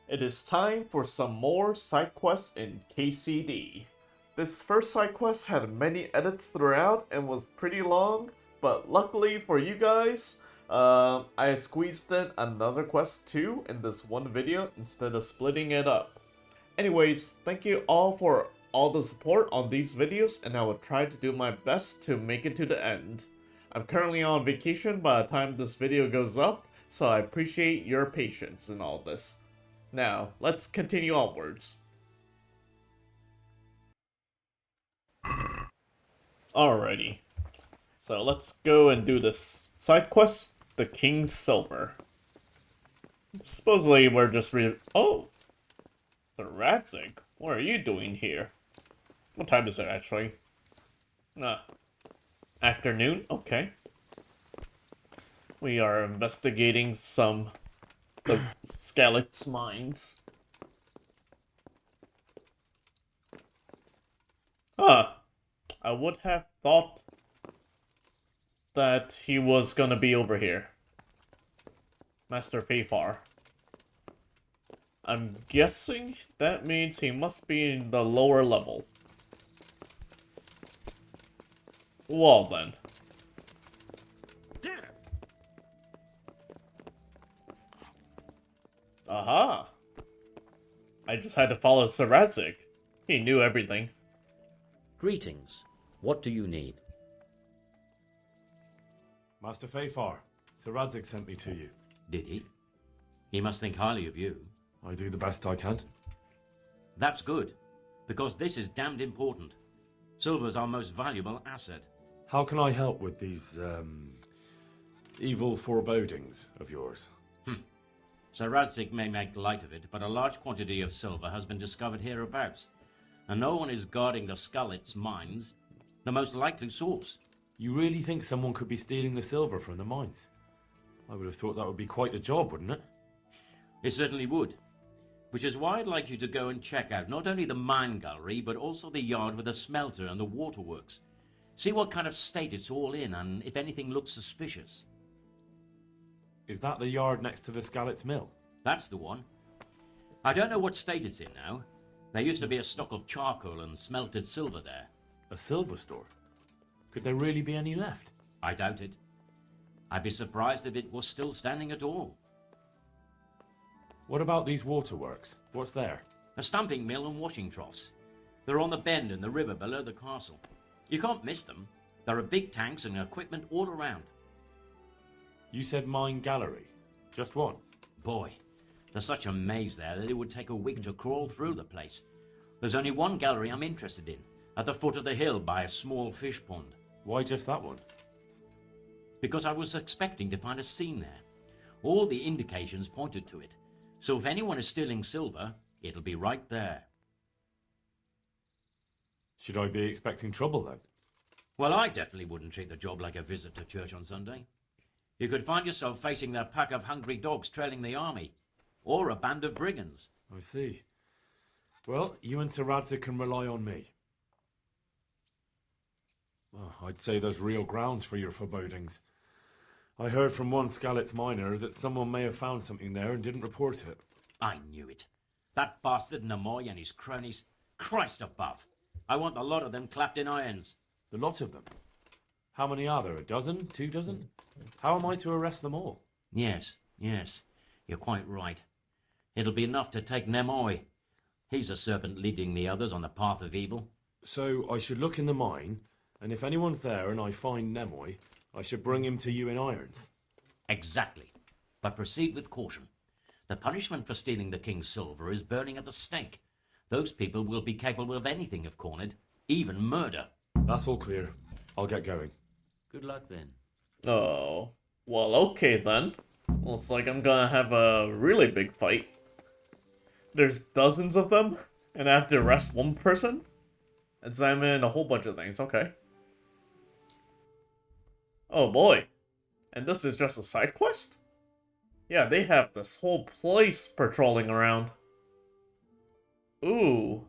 It is time for some more side quests in KCD. This first side quest had many edits throughout and was pretty long, but luckily for you guys, I squeezed in another quest too in this one video instead of splitting it up. Anyways, thank you all for all the support on these videos, and I will try to do my best to make it to the end. I'm currently on vacation by the time this video goes up, so I appreciate your patience in all this. Now, let's continue onwards. Alrighty, so let's go and do this side quest, the King's Silver. Supposedly we're just Oh! The Radzig, what are you doing here? What time is it actually? Afternoon? Okay. We are investigating some the Skalitz mines. Huh. I would have thought that he was gonna be over here. Master Fafar. I'm guessing that means he must be in the lower level. Well then. Aha! I just had to follow Sir Radzig. He knew everything. Greetings. What do you need? Master Fafar, Sir Radzig sent me to you. Did he? He must think highly of you. I do the best I can. That's good, because this is damned important. Silver's our most valuable asset. How can I help with these, evil forebodings of yours? Sir Radzig may make light of it, but a large quantity of silver has been discovered hereabouts, and no one is guarding the Skalitz mines, the most likely source. You really think someone could be stealing the silver from the mines? I would have thought that would be quite a job, wouldn't it? It certainly would. Which is why I'd like you to go and check out not only the mine gallery, but also the yard with the smelter and the waterworks. See what kind of state it's all in, and if anything looks suspicious. Is that the yard next to the Skalitz mill? That's the one. I don't know what state it's in now. There used to be a stock of charcoal and smelted silver there. A silver store? Could there really be any left? I doubt it. I'd be surprised if it was still standing at all. What about these waterworks? What's there? A stamping mill and washing troughs. They're on the bend in the river below the castle. You can't miss them. There are big tanks and equipment all around. You said mine gallery. Just one? Boy, there's such a maze there that it would take a week to crawl through the place. There's only one gallery I'm interested in, at the foot of the hill by a small fish pond. Why just that one? Because I was expecting to find a scene there. All the indications pointed to it. So if anyone is stealing silver, it'll be right there. Should I be expecting trouble then? Well, I definitely wouldn't treat the job like a visit to church on Sunday. You could find yourself facing a pack of hungry dogs trailing the army, or a band of brigands. I see. Well, you and Sir Radzig can rely on me. Well, I'd say there's real grounds for your forebodings. I heard from one Skalitz miner that someone may have found something there and didn't report it. I knew it. That bastard Namoy and his cronies. Christ above. I want the lot of them clapped in irons. The lot of them? How many are there? A dozen? 2 dozen? How am I to arrest them all? Yes. You're quite right. It'll be enough to take Nemoy. He's a serpent leading the others on the path of evil. So I should look in the mine, and if anyone's there and I find Nemoy, I should bring him to you in irons. Exactly. But proceed with caution. The punishment for stealing the king's silver is burning at the stake. Those people will be capable of anything if cornered, even murder. That's all clear. I'll get going. Good luck then. Oh. Well, okay then. Looks like I'm gonna have a really big fight. There's dozens of them, and I have to arrest one person? Examine a whole bunch of things, okay. Oh boy. And this is just a side quest? Yeah, they have this whole place patrolling around. Ooh.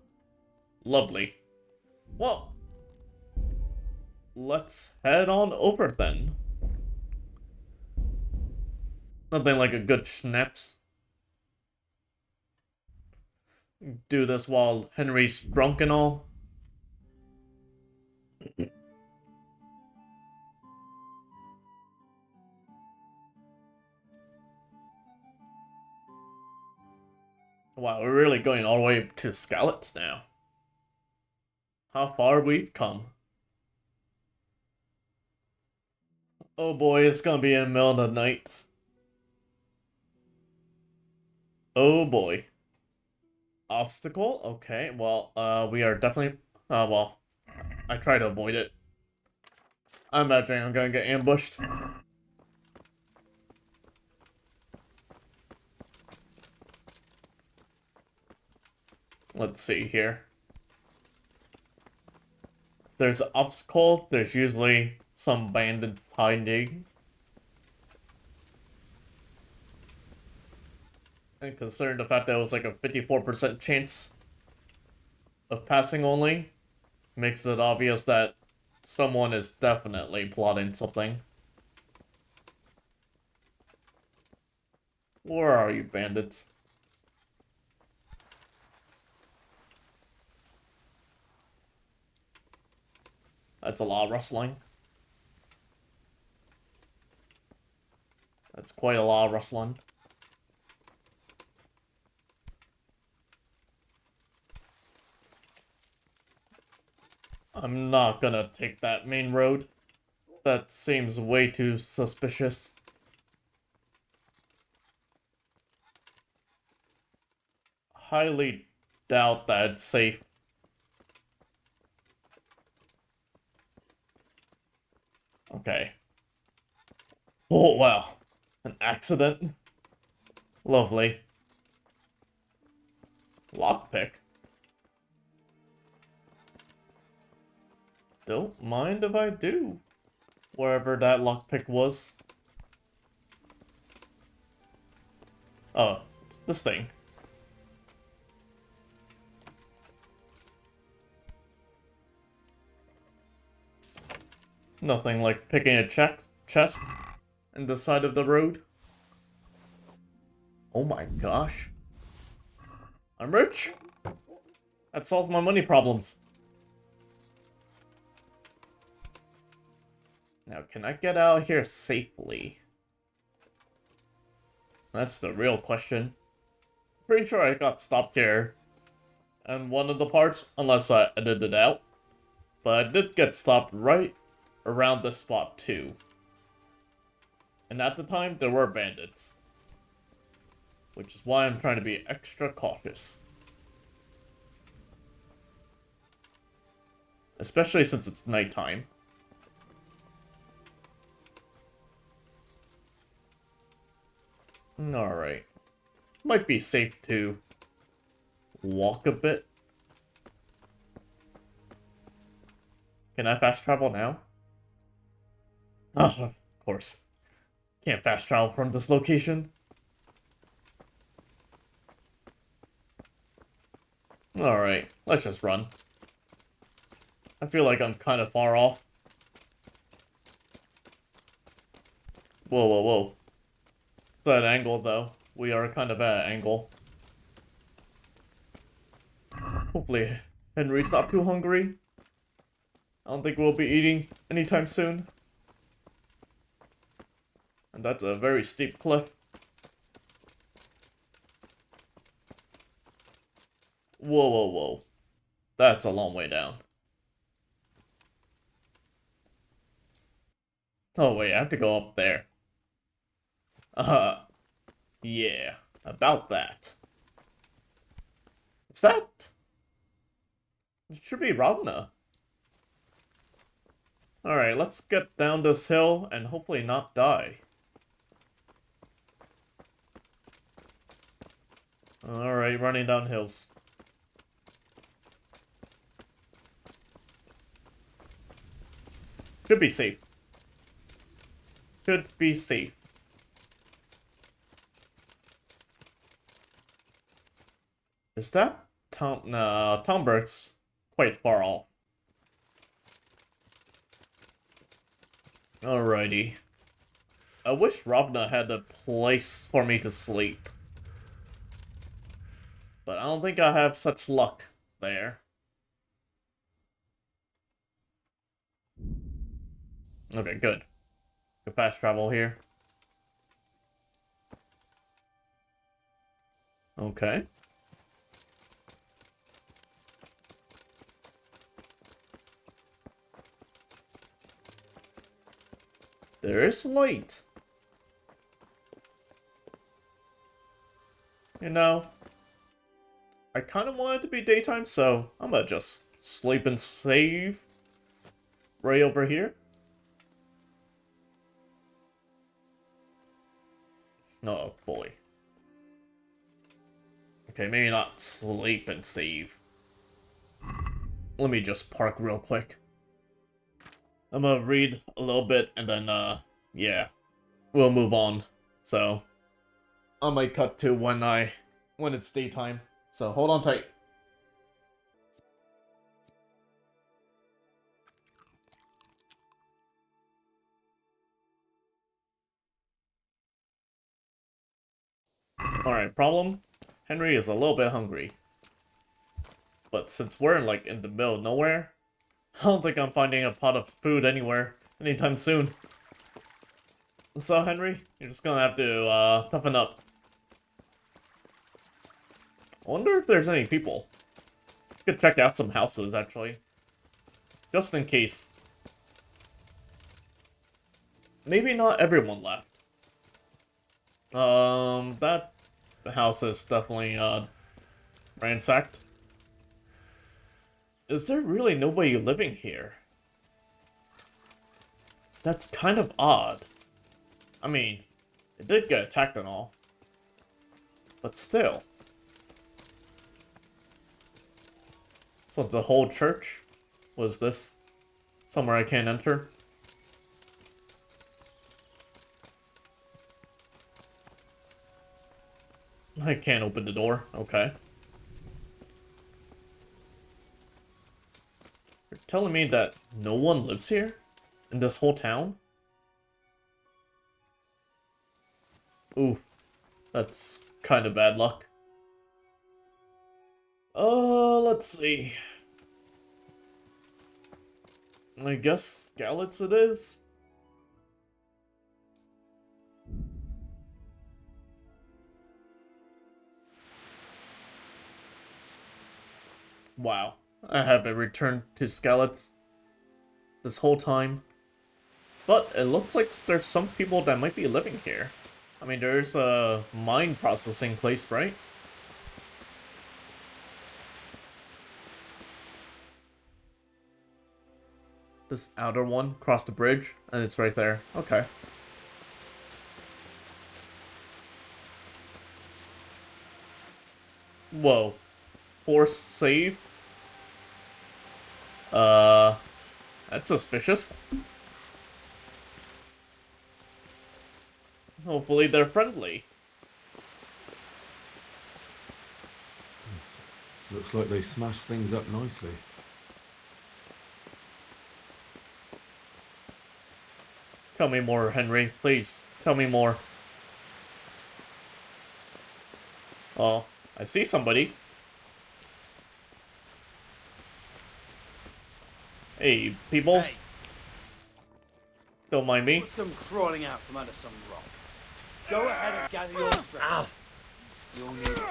Lovely. Well, let's head on over then. Nothing like a good schnapps. do this while Henry's drunk and all. Wow, we're really going all the way to Skalitz now. How far we've come. Oh boy, it's gonna be in the middle of the night. Oh boy. Obstacle? Okay, well, we are definitely... well, I try to avoid it. I'm imagining I'm gonna get ambushed. Let's see here. If there's an obstacle, there's usually some bandits hiding. And considering the fact that it was like a 54% chance of passing only, makes it obvious that someone is definitely plotting something. Where are you, bandits? That's a lot of rustling. That's quite a lot of rustling. I'm not gonna take that main road. That seems way too suspicious. Highly doubt that it's safe. Okay. Oh, wow. An accident? Lovely. Lockpick? Don't mind if I do. Wherever that lockpick was. Oh, it's this thing. Nothing like picking a chest in the side of the road. Oh my gosh. I'm rich. That solves my money problems. Now, can I get out of here safely? That's the real question. Pretty sure I got stopped here. And one of the parts, unless I edited it out. But I did get stopped right around this spot too. And at the time, there were bandits. Which is why I'm trying to be extra cautious. Especially since it's nighttime. Alright. Might be safe to walk a bit. Can I fast travel now? Oh, of course. Can't fast travel from this location. Alright, let's just run. I feel like I'm kind of far off. Whoa, whoa, whoa. That angle, though. We are kind of at an angle. Hopefully Henry's not too hungry. I don't think we'll be eating anytime soon. And that's a very steep cliff. Whoa, whoa, whoa. That's a long way down. Oh wait, I have to go up there. Yeah, about that. Is that? It should be Ravna. Alright, let's get down this hill and hopefully not die. Alright, running down hills. Could be safe. Could be safe. Is that Tom? No, Tombert's quite far off. Alrighty. I wish, Ravna had a place for me to sleep. But I don't think I have such luck there. Okay, good. Good fast travel here. Okay. There is light. You know, I kind of want it to be daytime, so I'm gonna just sleep and save right over here. Oh, boy. Okay, maybe not sleep and save. Let me just park real quick. I'm gonna read a little bit and then, yeah, we'll move on. So, I might cut to when it's daytime. So, hold on tight. Alright, problem? Henry is a little bit hungry. But since we're like in the middle of nowhere, I don't think I'm finding a pot of food anywhere anytime soon. So Henry, you're just gonna have to toughen up. I wonder if there's any people. Could check out some houses actually. Just in case. Maybe not everyone left. That house is definitely ransacked. Is there really nobody living here? That's kind of odd. I mean, it did get attacked and all. But still. So the whole church? Was this somewhere I can't enter? I can't open the door. Okay. You're telling me that no one lives here? In this whole town? Oof. That's kind of bad luck. Let's see. I guess Skalitz it is? Wow. I haven't returned to Skalitz this whole time. But it looks like there's some people that might be living here. I mean, there's a mine processing place, right? This outer one, across the bridge, and it's right there. Okay. Whoa. Force save? That's suspicious. Hopefully they're friendly. Looks like they smashed things up nicely. Tell me more, Henry. Please, tell me more. Oh, I see somebody. Hey, people. Hey. Don't mind me. What's them crawling out from under some rock? Go ahead and gather your strength. You'll need it.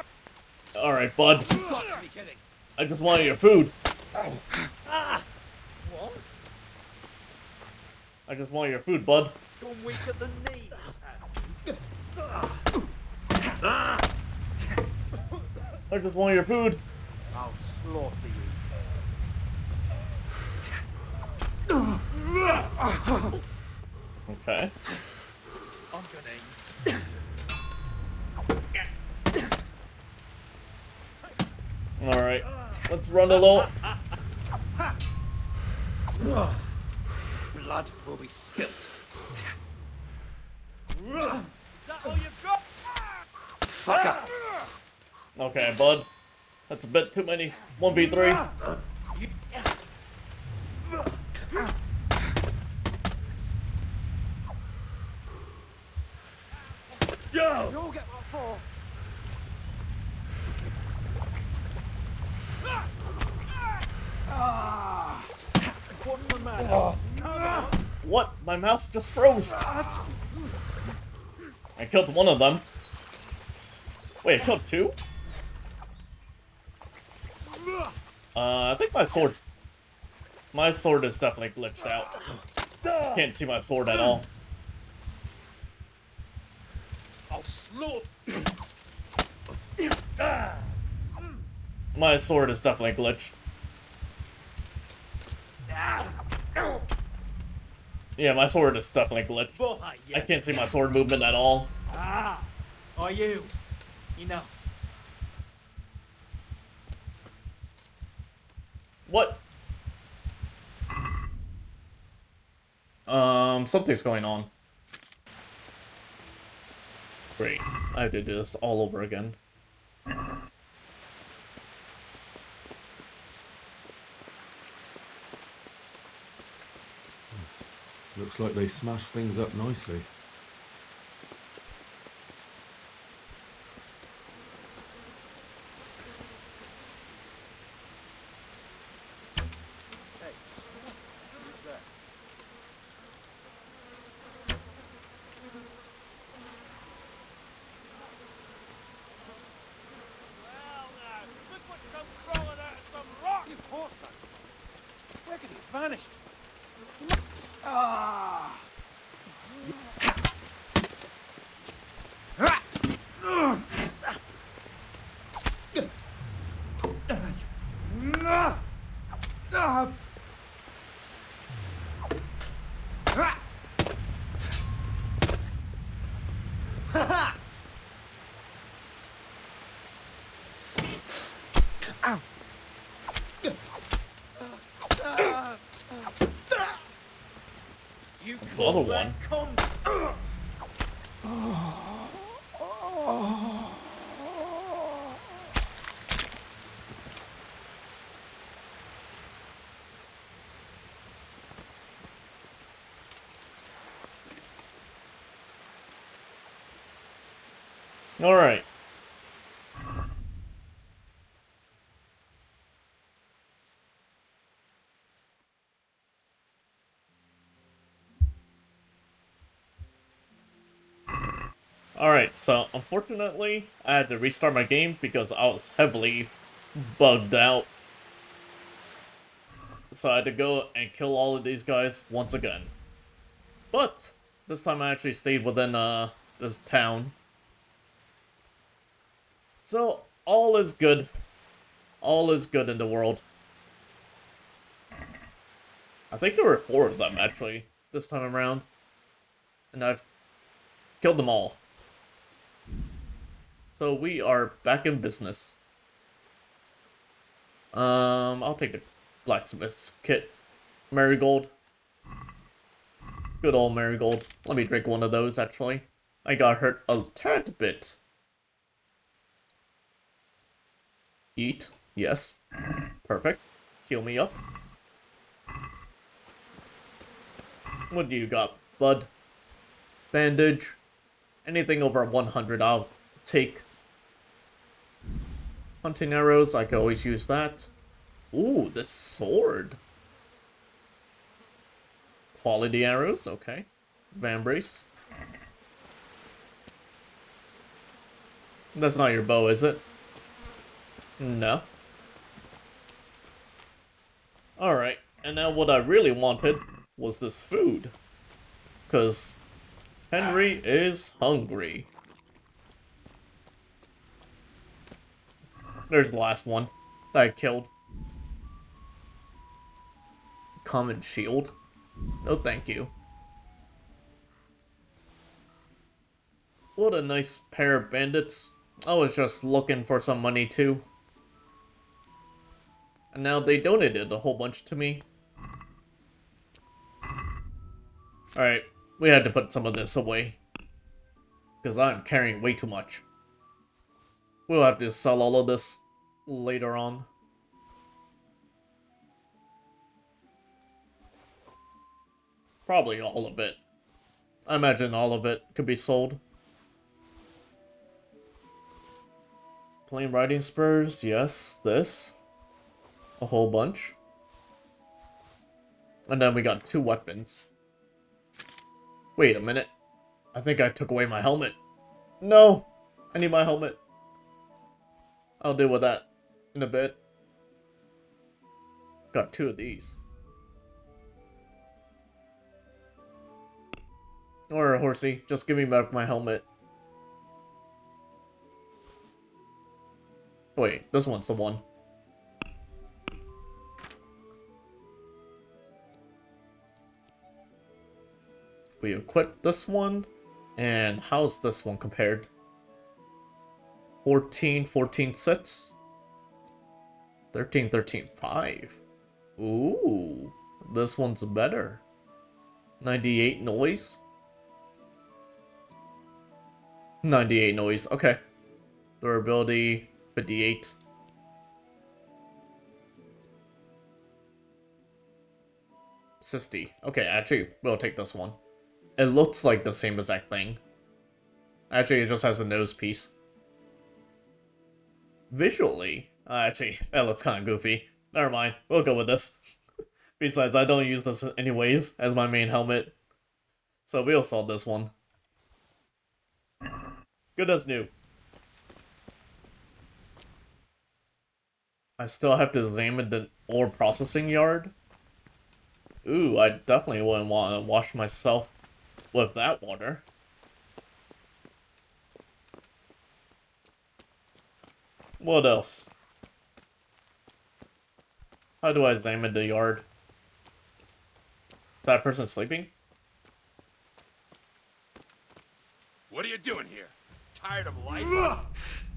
Alright, bud. You've got to be kidding. I just wanted your food. What? I just want your food, bud. You're weak at the knees. I just want your food. I'll slaughter you. Okay. I'm gonna. Alright. Let's run a little. Blood will be spilt. Is that all you've got? Fuck up. Okay, bud. That's a bit too many. 1v3. You'll get what for. What's the matter? What? My mouse just froze. I killed one of them. Wait, I killed two? I think my sword is definitely glitched out. Can't see my sword at all. I'll slaughter. My sword is definitely glitched. Yeah, my sword is definitely glitched. I can't see my sword movement at all. Are you? Enough. What? Something's going on. Great. I have to do this all over again. Looks like they smashed things up nicely. Where could he have vanished? You The other one. Alright. Alright, so unfortunately, I had to restart my game because I was heavily bugged out. So I had to go and kill all of these guys once again. But, this time I actually stayed within, this town. So, all is good. All is good in the world. I think there were 4 of them, actually, this time around. And I've killed them all. So we are back in business. I'll take the blacksmith's kit. Marigold. Good old marigold. Let me drink one of those, actually. I got hurt a tad bit. Eat. Yes. Perfect. Heal me up. What do you got, bud? Bandage. Anything over 100 I'll take. Hunting arrows, I can always use that. Ooh, this sword. Quality arrows, okay. Vambrace. That's not your bow, is it? No. Alright, and now what I really wanted was this food. Because Henry is hungry. There's the last one that I killed. Common shield. No thank you. What a nice pair of bandits. I was just looking for some money too. And now they donated a whole bunch to me. Alright, we had to put some of this away. Because I'm carrying way too much. We'll have to sell all of this later on. Probably all of it. I imagine all of it could be sold. Plain riding spurs, yes. This. A whole bunch. And then we got 2 weapons. Wait a minute. I think I took away my helmet. No! I need my helmet. I'll deal with that in a bit. Got 2 of these. Or horsey, just give me back my helmet. Wait, this one's the one. We equip this one. And how's this one compared? 14, 14 sets. 13, 13, 5. Ooh, this one's better. 98 noise. 98 noise, okay. Durability, 58. Okay, actually, we'll take this one. It looks like the same exact thing. Actually, it just has a nose piece. Visually, actually, that looks kind of goofy. Never mind, we'll go with this. Besides, I don't use this anyways as my main helmet. So we'll solve this one. Good as new. I still have to examine the ore processing yard. Ooh, I definitely wouldn't want to wash myself with that water. What else? How do I examine the yard? Is that person sleeping? What are you doing here? Tired of life?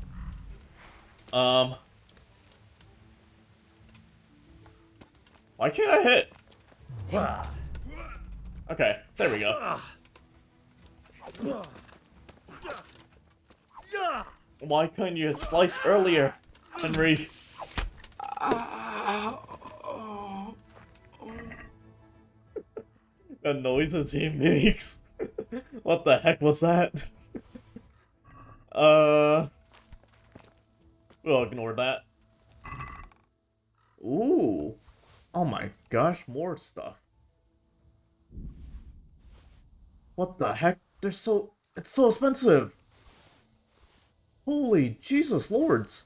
Why can't I hit? Okay, there we go. Why couldn't you slice earlier, Henry? The noises he makes. What the heck was that? We'll ignore that. Ooh. Oh my gosh, more stuff. What the heck? It's so expensive. Holy Jesus Lords.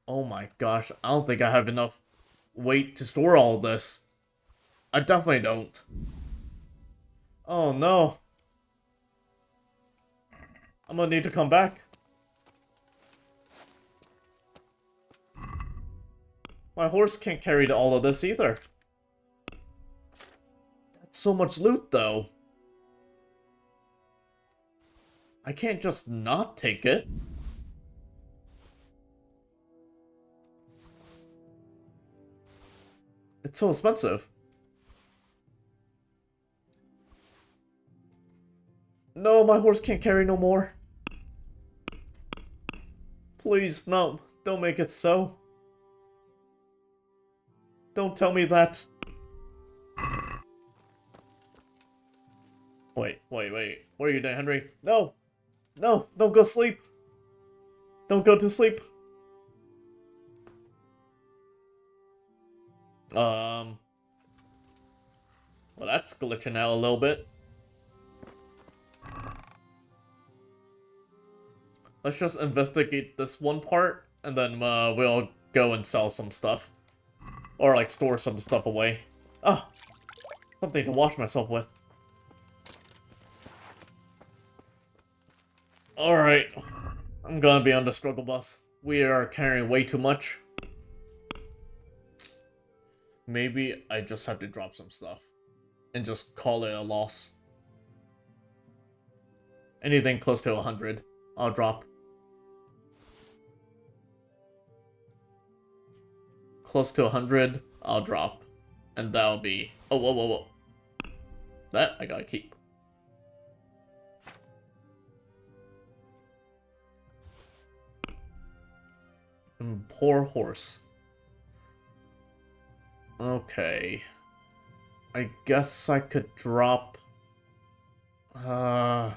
Oh my gosh, I don't think I have enough weight to store all of this. I definitely don't. Oh no. I'm gonna need to come back. My horse can't carry all of this either. That's so much loot though. I can't just not take it. It's so expensive. No, my horse can't carry no more. Please, no. Don't make it so. Don't tell me that. Wait. What are you doing, Henry? No! No! Don't go sleep! Don't go to sleep! Well, that's glitching out a little bit. Let's just investigate this one part, and then we'll go and sell some stuff. Or, like, store some stuff away. Ah! Something to wash myself with. Alright. I'm gonna be on the struggle bus. We are carrying way too much. Maybe I just have to drop some stuff. And just call it a loss. Anything close to 100, I'll drop. Close to 100, I'll drop. And that'll be... Oh, whoa. That I gotta keep. And poor horse. Okay. I guess I could drop... Man,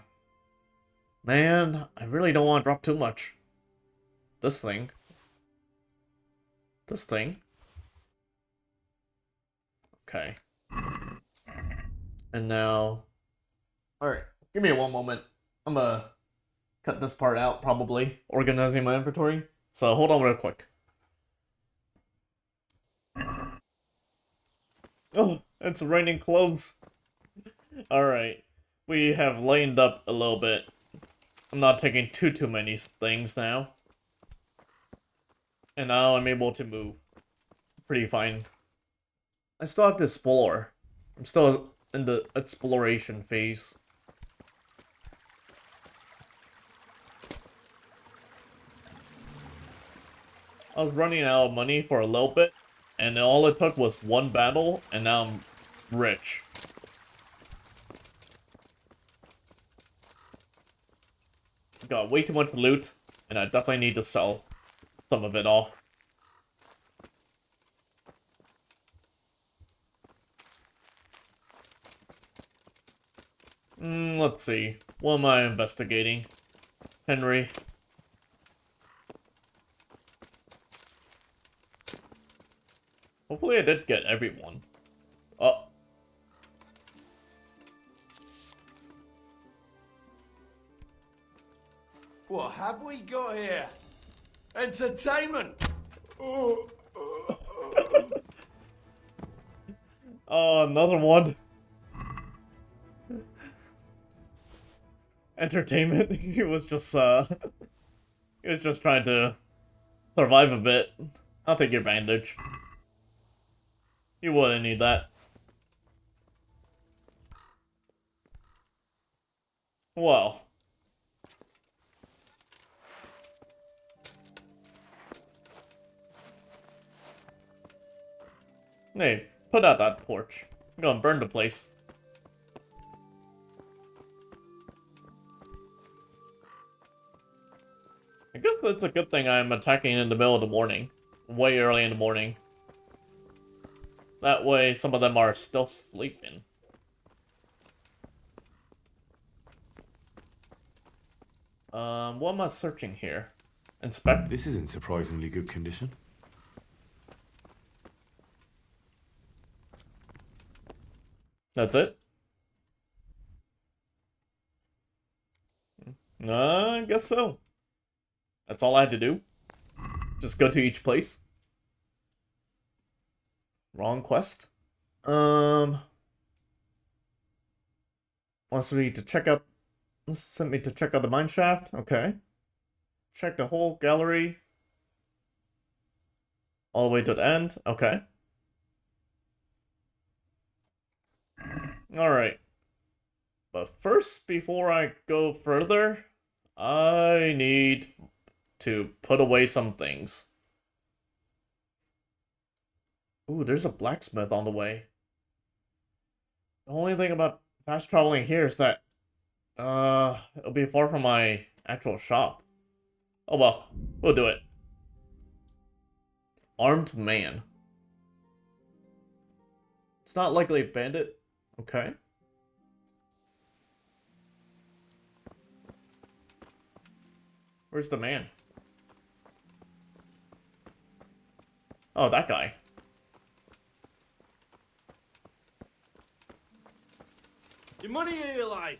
I really don't want to drop too much. This thing. This thing. Okay. And now... Alright, give me one moment. I'm gonna cut this part out, probably. Organizing my inventory. So hold on real quick. Oh, it's raining clothes. Alright. We have laned up a little bit. I'm not taking too many things now. And now I'm able to move. Pretty fine. I still have to explore. I'm still in the exploration phase. I was running out of money for a little bit, and all it took was one battle, and now I'm rich. Got way too much loot, and I definitely need to sell some of it off. Let's see. What am I investigating? Henry. Hopefully I did get everyone. Oh. What have we got here? Entertainment! Oh, another one. Entertainment. He was just trying to survive a bit. I'll take your bandage. You wouldn't need that. Well. Hey, put out that torch. I'm gonna burn the place. I guess that's a good thing I'm attacking in the middle of the morning. Way early in the morning. That way, some of them are still sleeping. What am I searching here? Inspect. This is in surprisingly good condition. That's it? I guess so. That's all I had to do. Just go to each place. Wrong quest. Wants me to check out... Sent me to check out the mine shaft. Okay. Check the whole gallery. All the way to the end. Okay. Alright. But first, before I go further, I need to put away some things. Ooh, there's a blacksmith on the way. The only thing about fast traveling here is that, it'll be far from my actual shop. Oh well, we'll do it. Armed man. It's not likely a bandit. Okay. Where's the man? Oh, that guy. Your money or your life?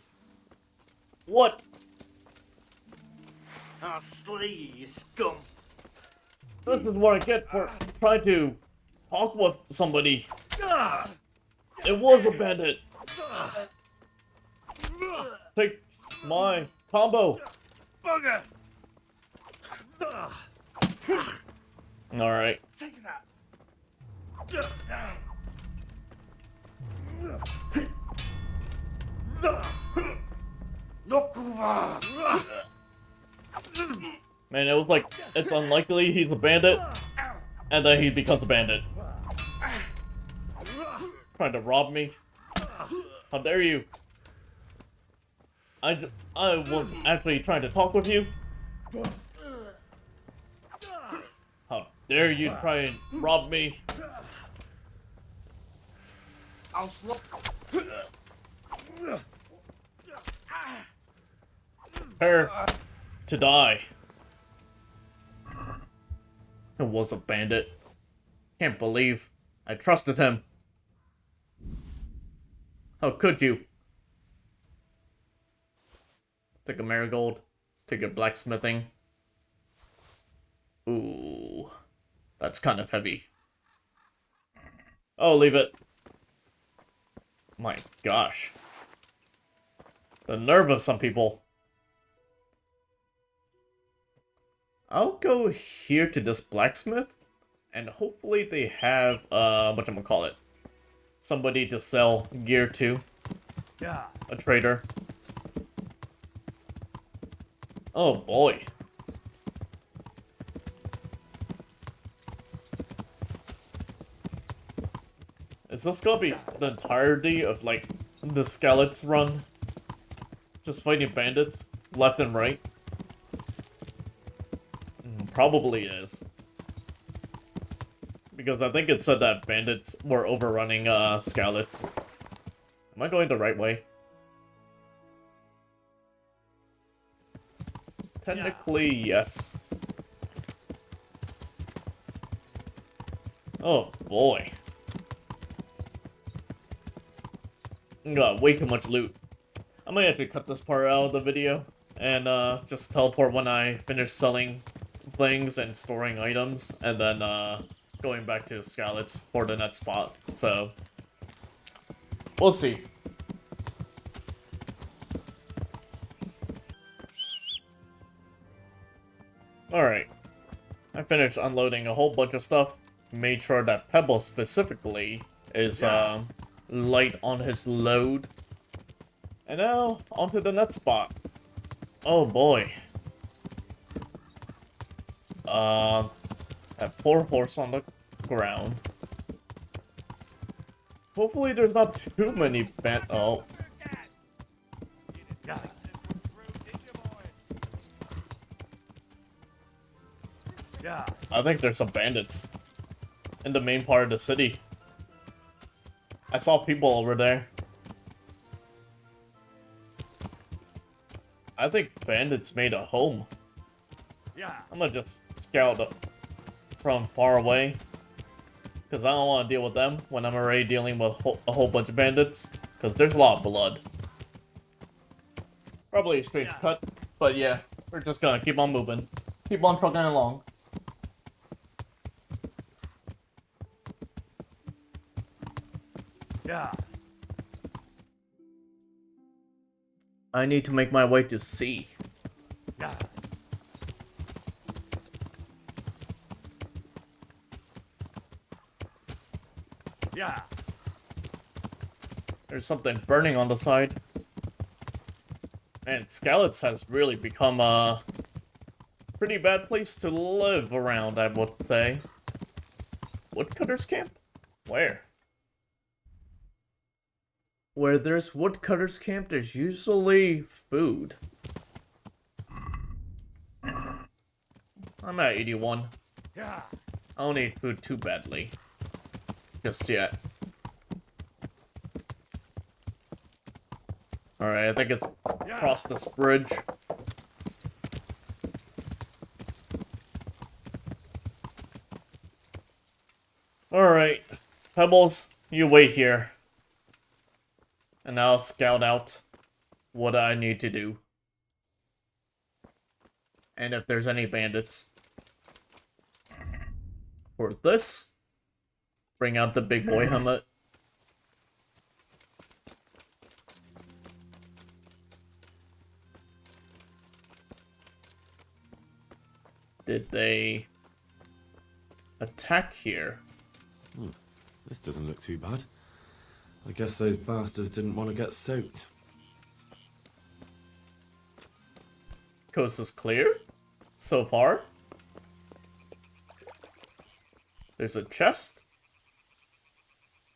What? I'll slay you, you scum. This is what I get for trying to talk with somebody. It was a bandit. Take my combo. Bugger! Alright. Take that. Knock over. Man, it was like, it's unlikely he's a bandit, and then he becomes a bandit. Trying to rob me. How dare you? I was actually trying to talk with you. How dare you try and rob me? I'll slap. Prepare to die. It was a bandit. Can't believe I trusted him. How could you? Take a marigold. Take a blacksmithing. Ooh. That's kind of heavy. Oh, leave it. My gosh. The nerve of some people. I'll go here to this blacksmith. And hopefully they have, whatchamacallit. Somebody to sell gear to. Yeah. A trader. Oh boy. Is this gonna be the entirety of, like, the Skalitz run? Just fighting bandits, left and right? Probably is. Because I think it said that bandits were overrunning, Skalitz. Am I going the right way? Technically, yes. Oh, boy. Got way too much loot. I might have to cut this part out of the video and just teleport when I finish selling things and storing items, and then going back to Skalitz for the next spot. So we'll see. Alright. I finished unloading a whole bunch of stuff. Made sure that Pebble specifically is light on his load. And now, onto the next spot. Oh boy. That poor horse on the ground. Hopefully there's not too many oh. Yeah. Yeah. I think there's some bandits in the main part of the city. I saw people over there. I think bandits made a home. Yeah. I'm gonna just scout up from far away. Because I don't want to deal with them when I'm already dealing with a whole bunch of bandits. Because there's a lot of blood. Probably a straight cut. But yeah, we're just gonna keep on moving. Keep on trucking along. Yeah. I need to make my way to C. Yeah. Yeah. There's something burning on the side. And Skalitz has really become a pretty bad place to live around, I would say. Woodcutter's camp? Where? Where there's woodcutter's camp, there's usually food. I'm at 81. Yeah. I don't need food too badly. Just yet. Alright, I think it's across this bridge. Alright. Pebbles, you wait here. And I'll scout out what I need to do. And if there's any bandits. For this, bring out the big boy helmet. Did they attack here? This doesn't look too bad. I guess those bastards didn't want to get soaked. Coast is clear so far. There's a chest.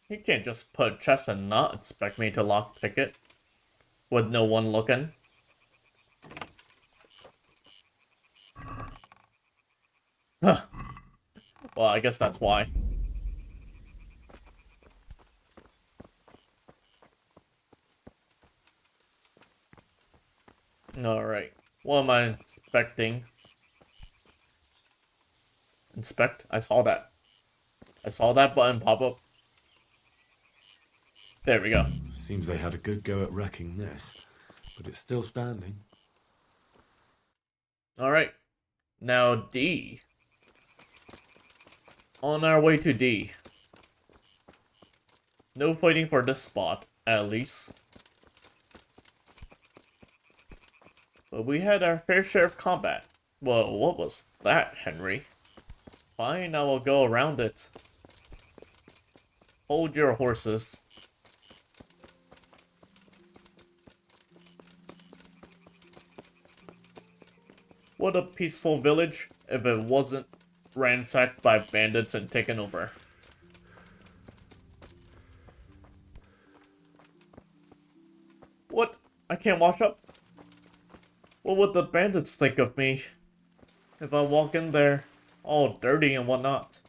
You can't just put a chest and not expect me to lockpick it with no one looking. Huh. Well, I guess that's why. Alright. What am I inspecting? Inspect? I saw that. I saw that button pop up. There we go. Seems they had a good go at wrecking this, but it's still standing. Alright. Now D. On our way to D. No fighting for this spot, at least. But we had our fair share of combat. Whoa, what was that, Henry? Fine, I will go around it. Hold your horses. What a peaceful village if it wasn't ransacked by bandits and taken over. What? I can't wash up? What would the bandits think of me if I walk in there all dirty and whatnot?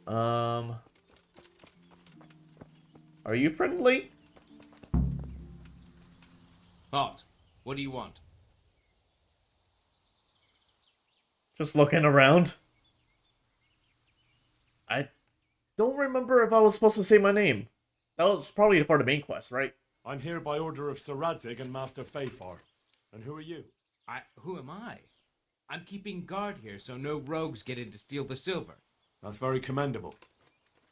Are you friendly? Halt. What do you want? Just looking around. I don't remember if I was supposed to say my name. That was probably for the main quest, right? I'm here by order of Sir Radzig and Master Fafar. And who are you? Who am I? I'm keeping guard here so no rogues get in to steal the silver. That's very commendable.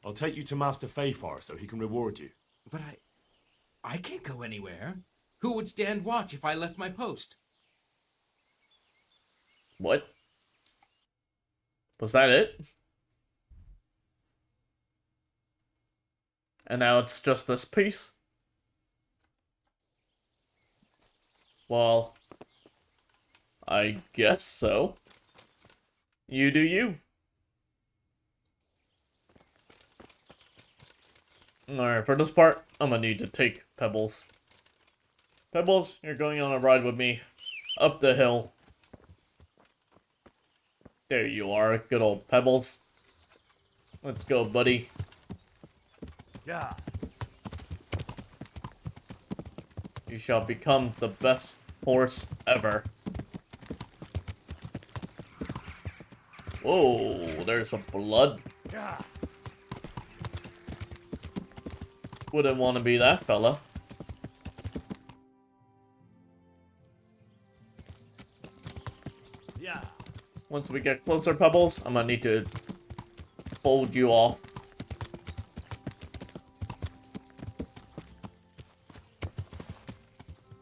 I'll take you to Master Fafar so he can reward you. But I can't go anywhere. Who would stand watch if I left my post? What? Was that it? And now it's just this piece? Well, I guess so. You do you. Alright, for this part, I'm gonna need to take Pebbles. Pebbles, you're going on a ride with me. Up the hill. There you are, good old Pebbles. Let's go, buddy. Yeah. You shall become the best horse ever. Whoa, there's some blood. Yeah. Wouldn't want to be that fella. Yeah. Once we get closer, Pebbles, I'm gonna need to fold you off.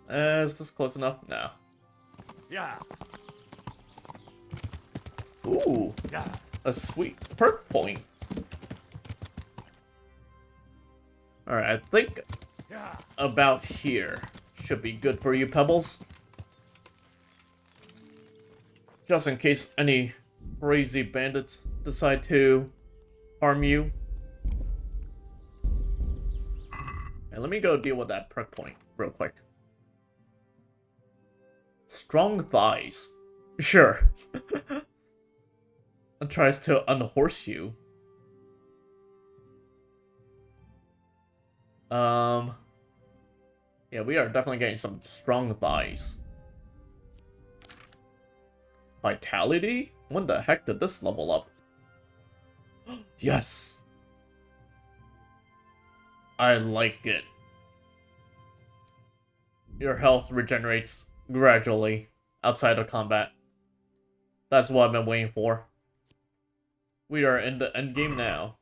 Is this close enough? No. Yeah. Ooh, Yeah. a sweet perk point. Alright, I think Yeah. about here should be good for you, Pebbles. Just in case any crazy bandits decide to harm you. And let me go deal with that perk point real quick. Strong thighs. Sure. It tries to unhorse you. Yeah, we are definitely getting some strong thighs. Vitality? When the heck did this level up? Yes! I like it. Your health regenerates gradually outside of combat. That's what I've been waiting for. We are in the endgame now.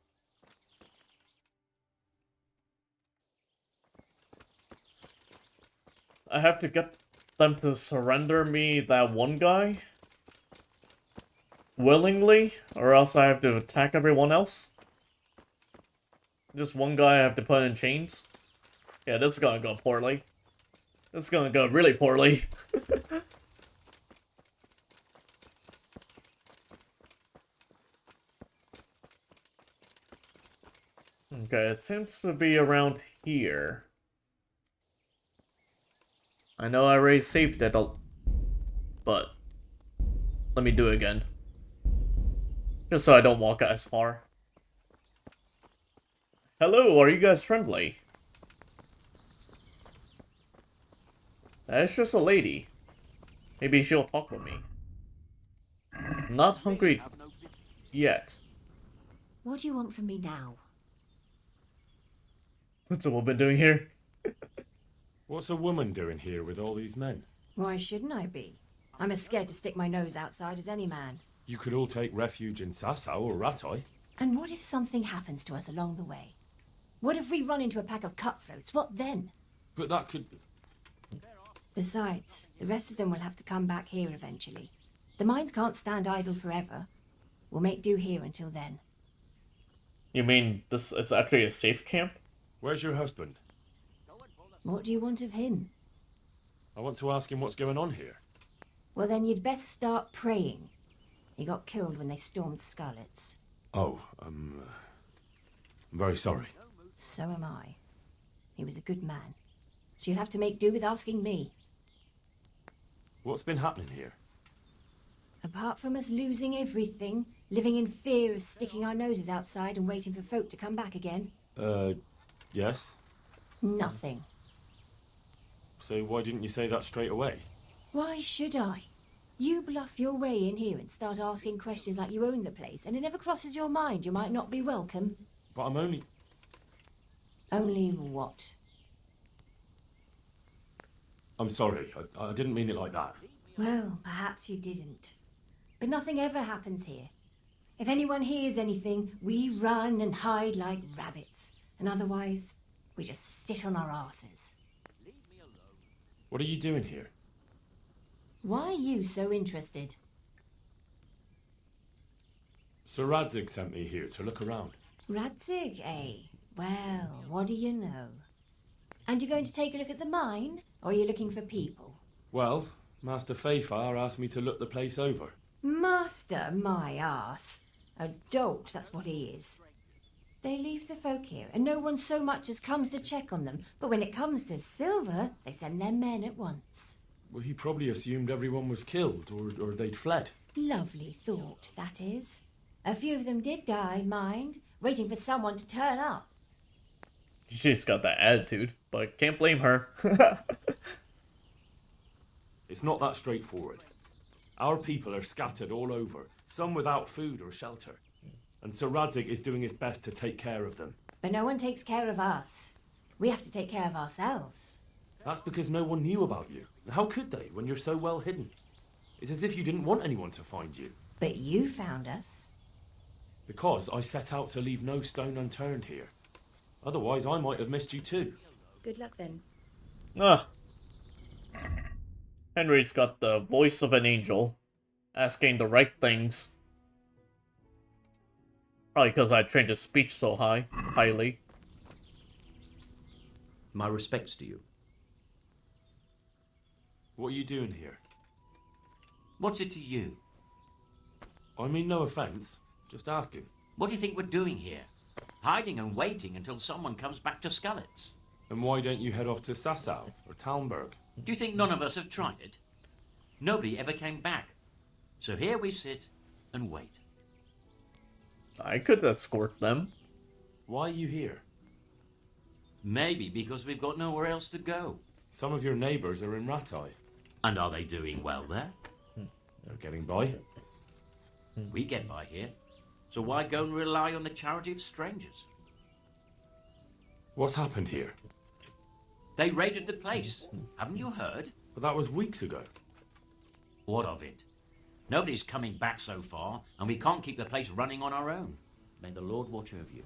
I have to get them to surrender me that one guy willingly, or else I have to attack everyone else. Just one guy I have to put in chains. Yeah, this is gonna go poorly. This is gonna go really poorly. Okay, it seems to be around here. I know I already saved it, but let me do it again. Just so I don't walk as far. Hello, are you guys friendly? That's just a lady. Maybe she'll talk with me. Not hungry yet. What do you want from me now? What's a woman doing here? What's a woman doing here with all these men? Why shouldn't I be? I'm as scared to stick my nose outside as any man. You could all take refuge in Sasau or Rattay. And what if something happens to us along the way? What if we run into a pack of cutthroats? What then? But that could... Besides, the rest of them will have to come back here eventually. The mines can't stand idle forever. We'll make do here until then. You mean this is actually a safe camp? Where's your husband? What do you want of him? I want to ask him what's going on here. Well, then you'd best start praying. He got killed when they stormed Skalitz. Oh, I'm very sorry. So am I. He was a good man. So you'll have to make do with asking me. What's been happening here? Apart from us losing everything, living in fear of sticking our noses outside and waiting for folk to come back again. Yes? Nothing. So why didn't you say that straight away? Why should I? You bluff your way in here and start asking questions like you own the place, and it never crosses your mind you might not be welcome. But I'm only... Only what? I'm sorry. I didn't mean it like that. Well, perhaps you didn't. But nothing ever happens here. If anyone hears anything, we run and hide like rabbits. And otherwise, we just sit on our asses. What are you doing here? Why are you so interested? Sir Radzig sent me here to look around. Radzig, eh? Well, what do you know? And you're going to take a look at the mine? Or are you looking for people? Well, Master Fayfar asked me to look the place over. Master, my ass. A dolt, that's what he is. They leave the folk here, and no one so much as comes to check on them. But when it comes to silver, they send their men at once. Well, he probably assumed everyone was killed, or they'd fled. Lovely thought, that is. A few of them did die, mind, waiting for someone to turn up. She's got that attitude, but can't blame her. It's not that straightforward. Our people are scattered all over, some without food or shelter. And Sir Radzig is doing his best to take care of them. But no one takes care of us. We have to take care of ourselves. That's because no one knew about you. How could they, when you're so well hidden? It's as if you didn't want anyone to find you. But you found us. Because I set out to leave no stone unturned here. Otherwise, I might have missed you too. Good luck then. Ah. Henry's got the voice of an angel, asking the right things. Probably because I trained his speech so highly. My respects to you. What are you doing here? What's it to you? I mean no offence, just asking. What do you think we're doing here? Hiding and waiting until someone comes back to Skalitz. And why don't you head off to Sasau or Talmberg? Do you think none of us have tried it? Nobody ever came back. So here we sit and wait. I could escort them. Why are you here? Maybe because we've got nowhere else to go. Some of your neighbours are in Rattay. And are they doing well there? They're getting by. We get by here. So why go and rely on the charity of strangers? What's happened here? They raided the place. Haven't you heard? But that was weeks ago. What of it? Nobody's coming back so far, and we can't keep the place running on our own. May the Lord watch over you.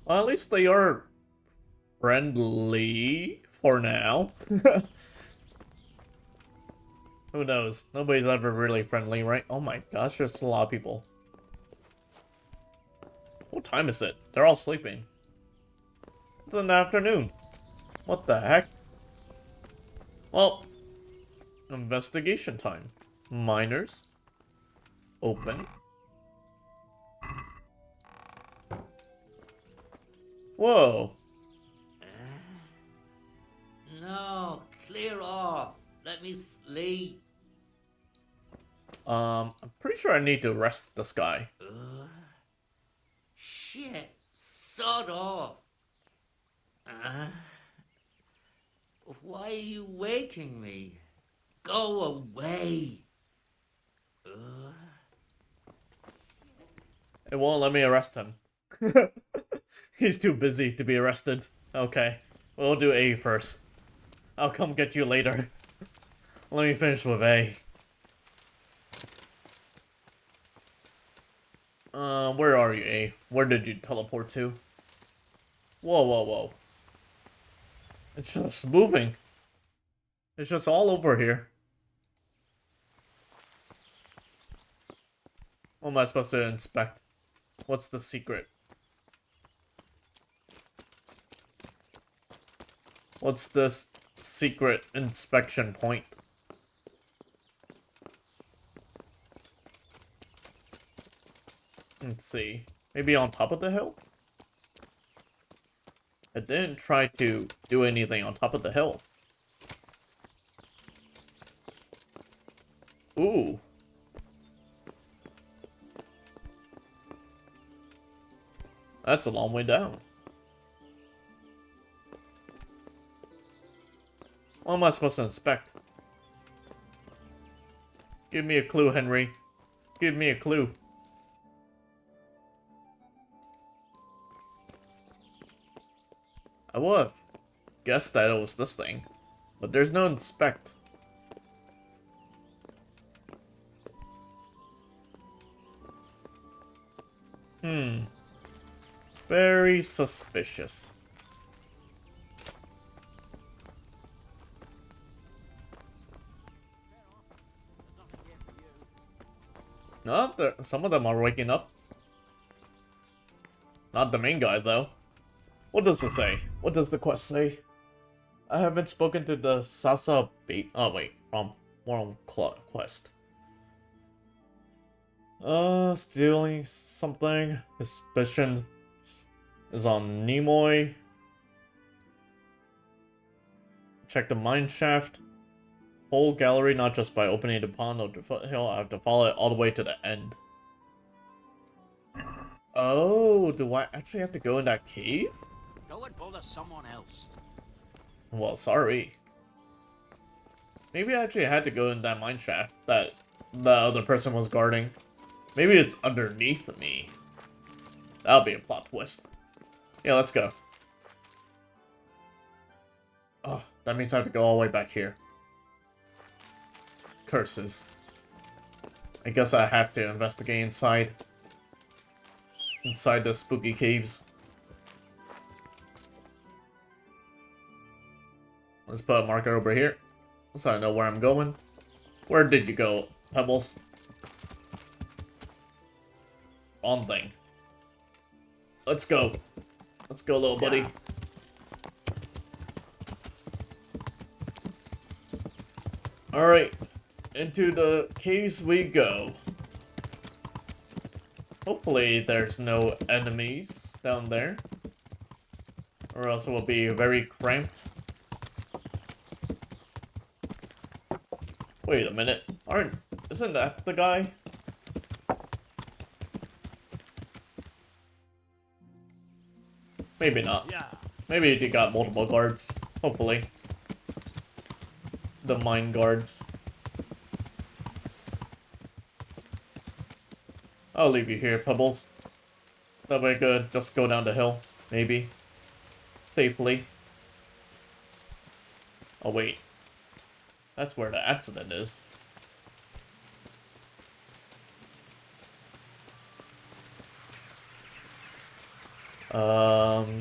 Well, at least they are friendly for now. Who knows? Nobody's ever really friendly, right? Oh my gosh, there's a lot of people. What time is it? They're all sleeping. It's in the afternoon. What the heck? Well, investigation time. Miners. Open. Whoa. No, clear off. Let me sleep. I'm pretty sure I need to rest this guy. Shit, sod off. Why are you waking me? Go away. It won't let me arrest him. He's too busy to be arrested. Okay, we'll do A first. I'll come get you later. Let me finish with A. Where are you, A? Where did you teleport to? Whoa, whoa, whoa. It's just moving. It's just all over here. What am I supposed to inspect? What's the secret? What's this secret inspection point? Let's see. Maybe on top of the hill? I didn't try to do anything on top of the hill. Ooh. That's a long way down. What am I supposed to inspect? Give me a clue, Henry. Give me a clue. I would have guessed that it was this thing, but there's no inspect. Very suspicious. No, some of them are waking up. Not the main guy, though. What does it say? What does the quest say? I haven't spoken to the Sasa bait. Oh, wait. Wrong quest. Stealing something. Suspicion is on Nimoy. Check the mine shaft. Whole gallery, not just by opening the pond or the foothill. I have to follow it all the way to the end. Oh, do I actually have to go in that cave? Go and bother someone else. Well, sorry. Maybe I actually had to go in that mine shaft that the other person was guarding. Maybe it's underneath me. That'll be a plot twist. Yeah, let's go. Oh, that means I have to go all the way back here. Curses. I guess I have to investigate inside the spooky caves. Let's put a marker over here, so I know where I'm going. Where did you go, Pebbles? On thing. Let's go. Let's go, little buddy. Alright. Into the caves we go. Hopefully there's no enemies down there. Or else it will be very cramped. Wait a minute. Isn't that the guy? Maybe not. Maybe he got multiple guards. Hopefully. The mine guards. I'll leave you here, Pebbles. That way I could just go down the hill. Maybe. Safely. Oh, wait. That's where the accident is.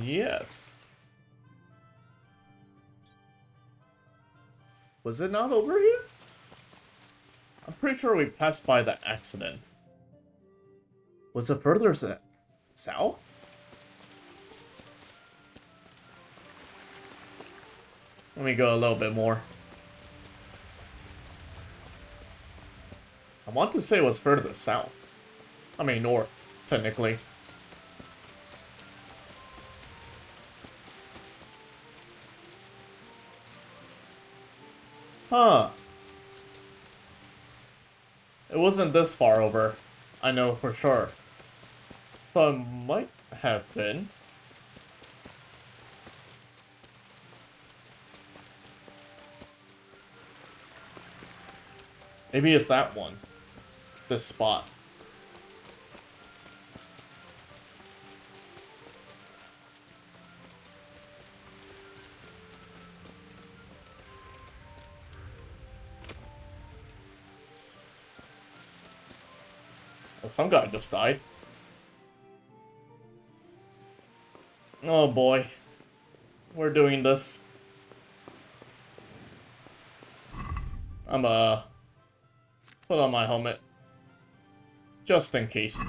Yes. Was it not over here? I'm pretty sure we passed by the accident. Was it further south? Let me go a little bit more. I want to say it was further south. I mean north, technically. Huh. It wasn't this far over. I know for sure. But it might have been. Maybe it's that one. This spot. some guy just died. Oh boy. We're doing this. I'm put on my helmet. Just in case.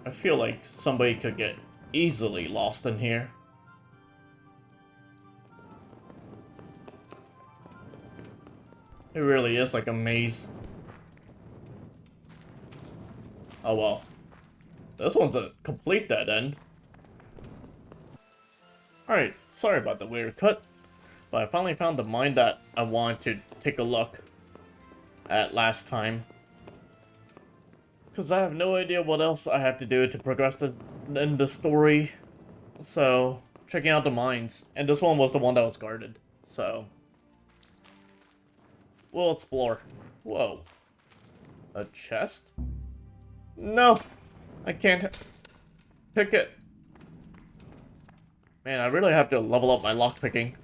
I feel like somebody could get easily lost in here. It really is like a maze. Oh well. This one's a complete dead end. Alright, sorry about the weird cut. But I finally found the mine that I wanted to take a look at last time. Because I have no idea what else I have to do to progress in the story. So, checking out the mines. And this one was the one that was guarded. So, we'll explore. Whoa. A chest? No! I can't pick it. Man, I really have to level up my lockpicking.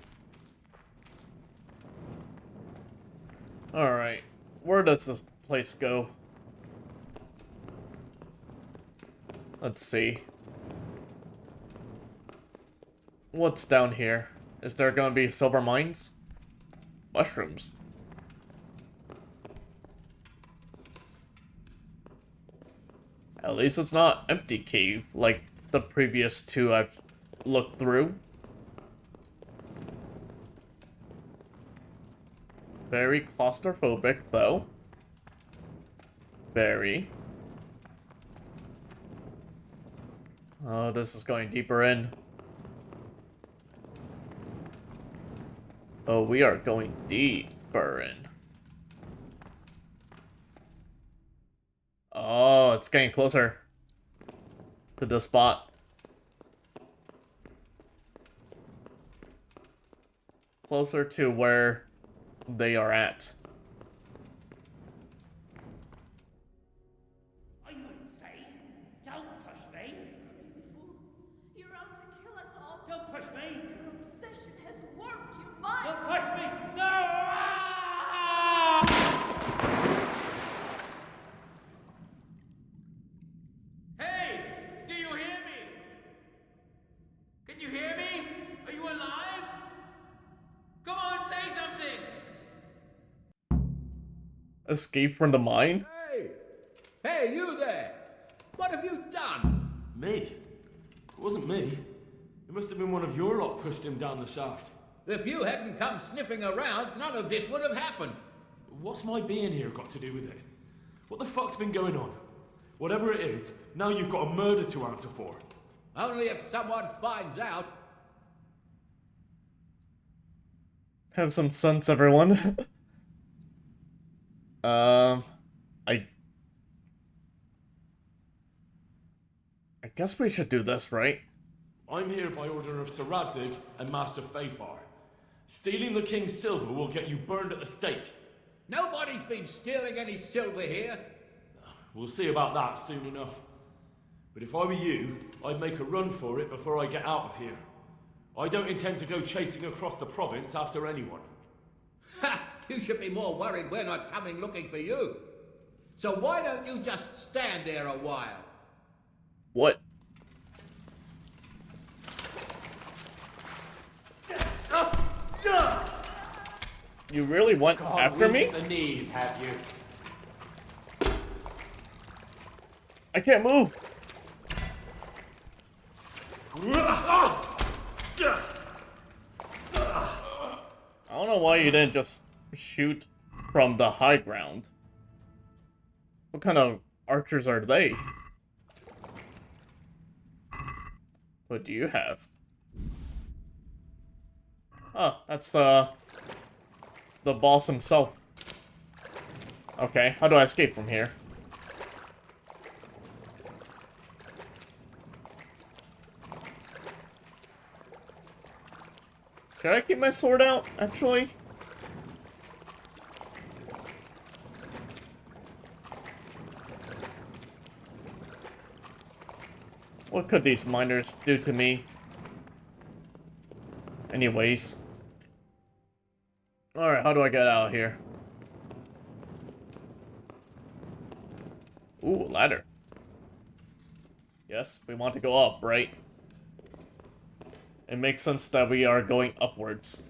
Alright. Where does this place go? Let's see. What's down here? Is there gonna be silver mines? Mushrooms. At least it's not empty cave like the previous two I've looked through. Very claustrophobic though. Very. Oh, this is going deeper in. Oh, we are going deeper in. Oh, it's getting closer to the spot. Closer to where they are at. I say, don't push me. Crazy fool. You're out to kill us all. Don't push me. Your obsession has warped your mind. Don't push me. No! Hey! Do you hear me? Can you hear me? Are you alive? Come on, say something! Escape from the mine? Hey! Hey, you there! What have you done? Me? It wasn't me. It must have been one of your lot pushed him down the shaft. If you hadn't come sniffing around, none of this would have happened. What's my being here got to do with it? What the fuck's been going on? Whatever it is, now you've got a murder to answer for. Only if someone finds out. Have some sense, everyone. I guess we should do this, right? I'm here by order of Sir Radzig and Master Fafar. Stealing the king's silver will get you burned at the stake. Nobody's been stealing any silver here. We'll see about that soon enough. But if I were you, I'd make a run for it before I get out of here. I don't intend to go chasing across the province after anyone. Ha! You should be more worried we're not coming looking for you. So why don't you just stand there a while? What? You really went after me? The knees, have you? I can't move. I don't know why you didn't just shoot from the high ground. What kind of archers are they? What do you have? Oh, that's the boss himself. Okay, how do I escape from here? Should I keep my sword out, actually? What could these miners do to me? Anyways, Alright, how do I get out of here? Ooh, ladder. Yes, we want to go up, right? It makes sense that we are going upwards.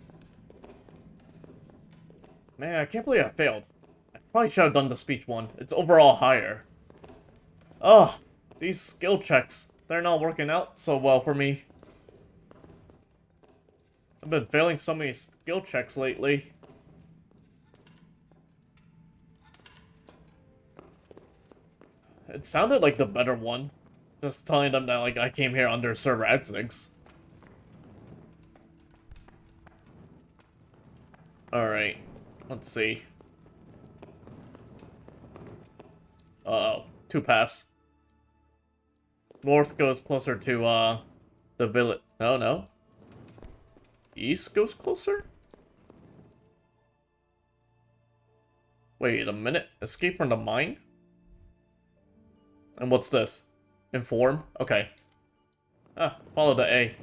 Man, I can't believe I failed. I probably should have done the speech one. It's overall higher. Ugh, these skill checks. They're not working out so well for me. I've been failing so many skill checks lately. It sounded like the better one. Just telling them that, like, I came here under Sir Radzig's. Alright. Let's see. Uh-oh. 2 paths. North goes closer to, the village. Oh, no. East goes closer? Wait a minute. Escape from the mine? And what's this? Inform? Okay. Ah, follow the A.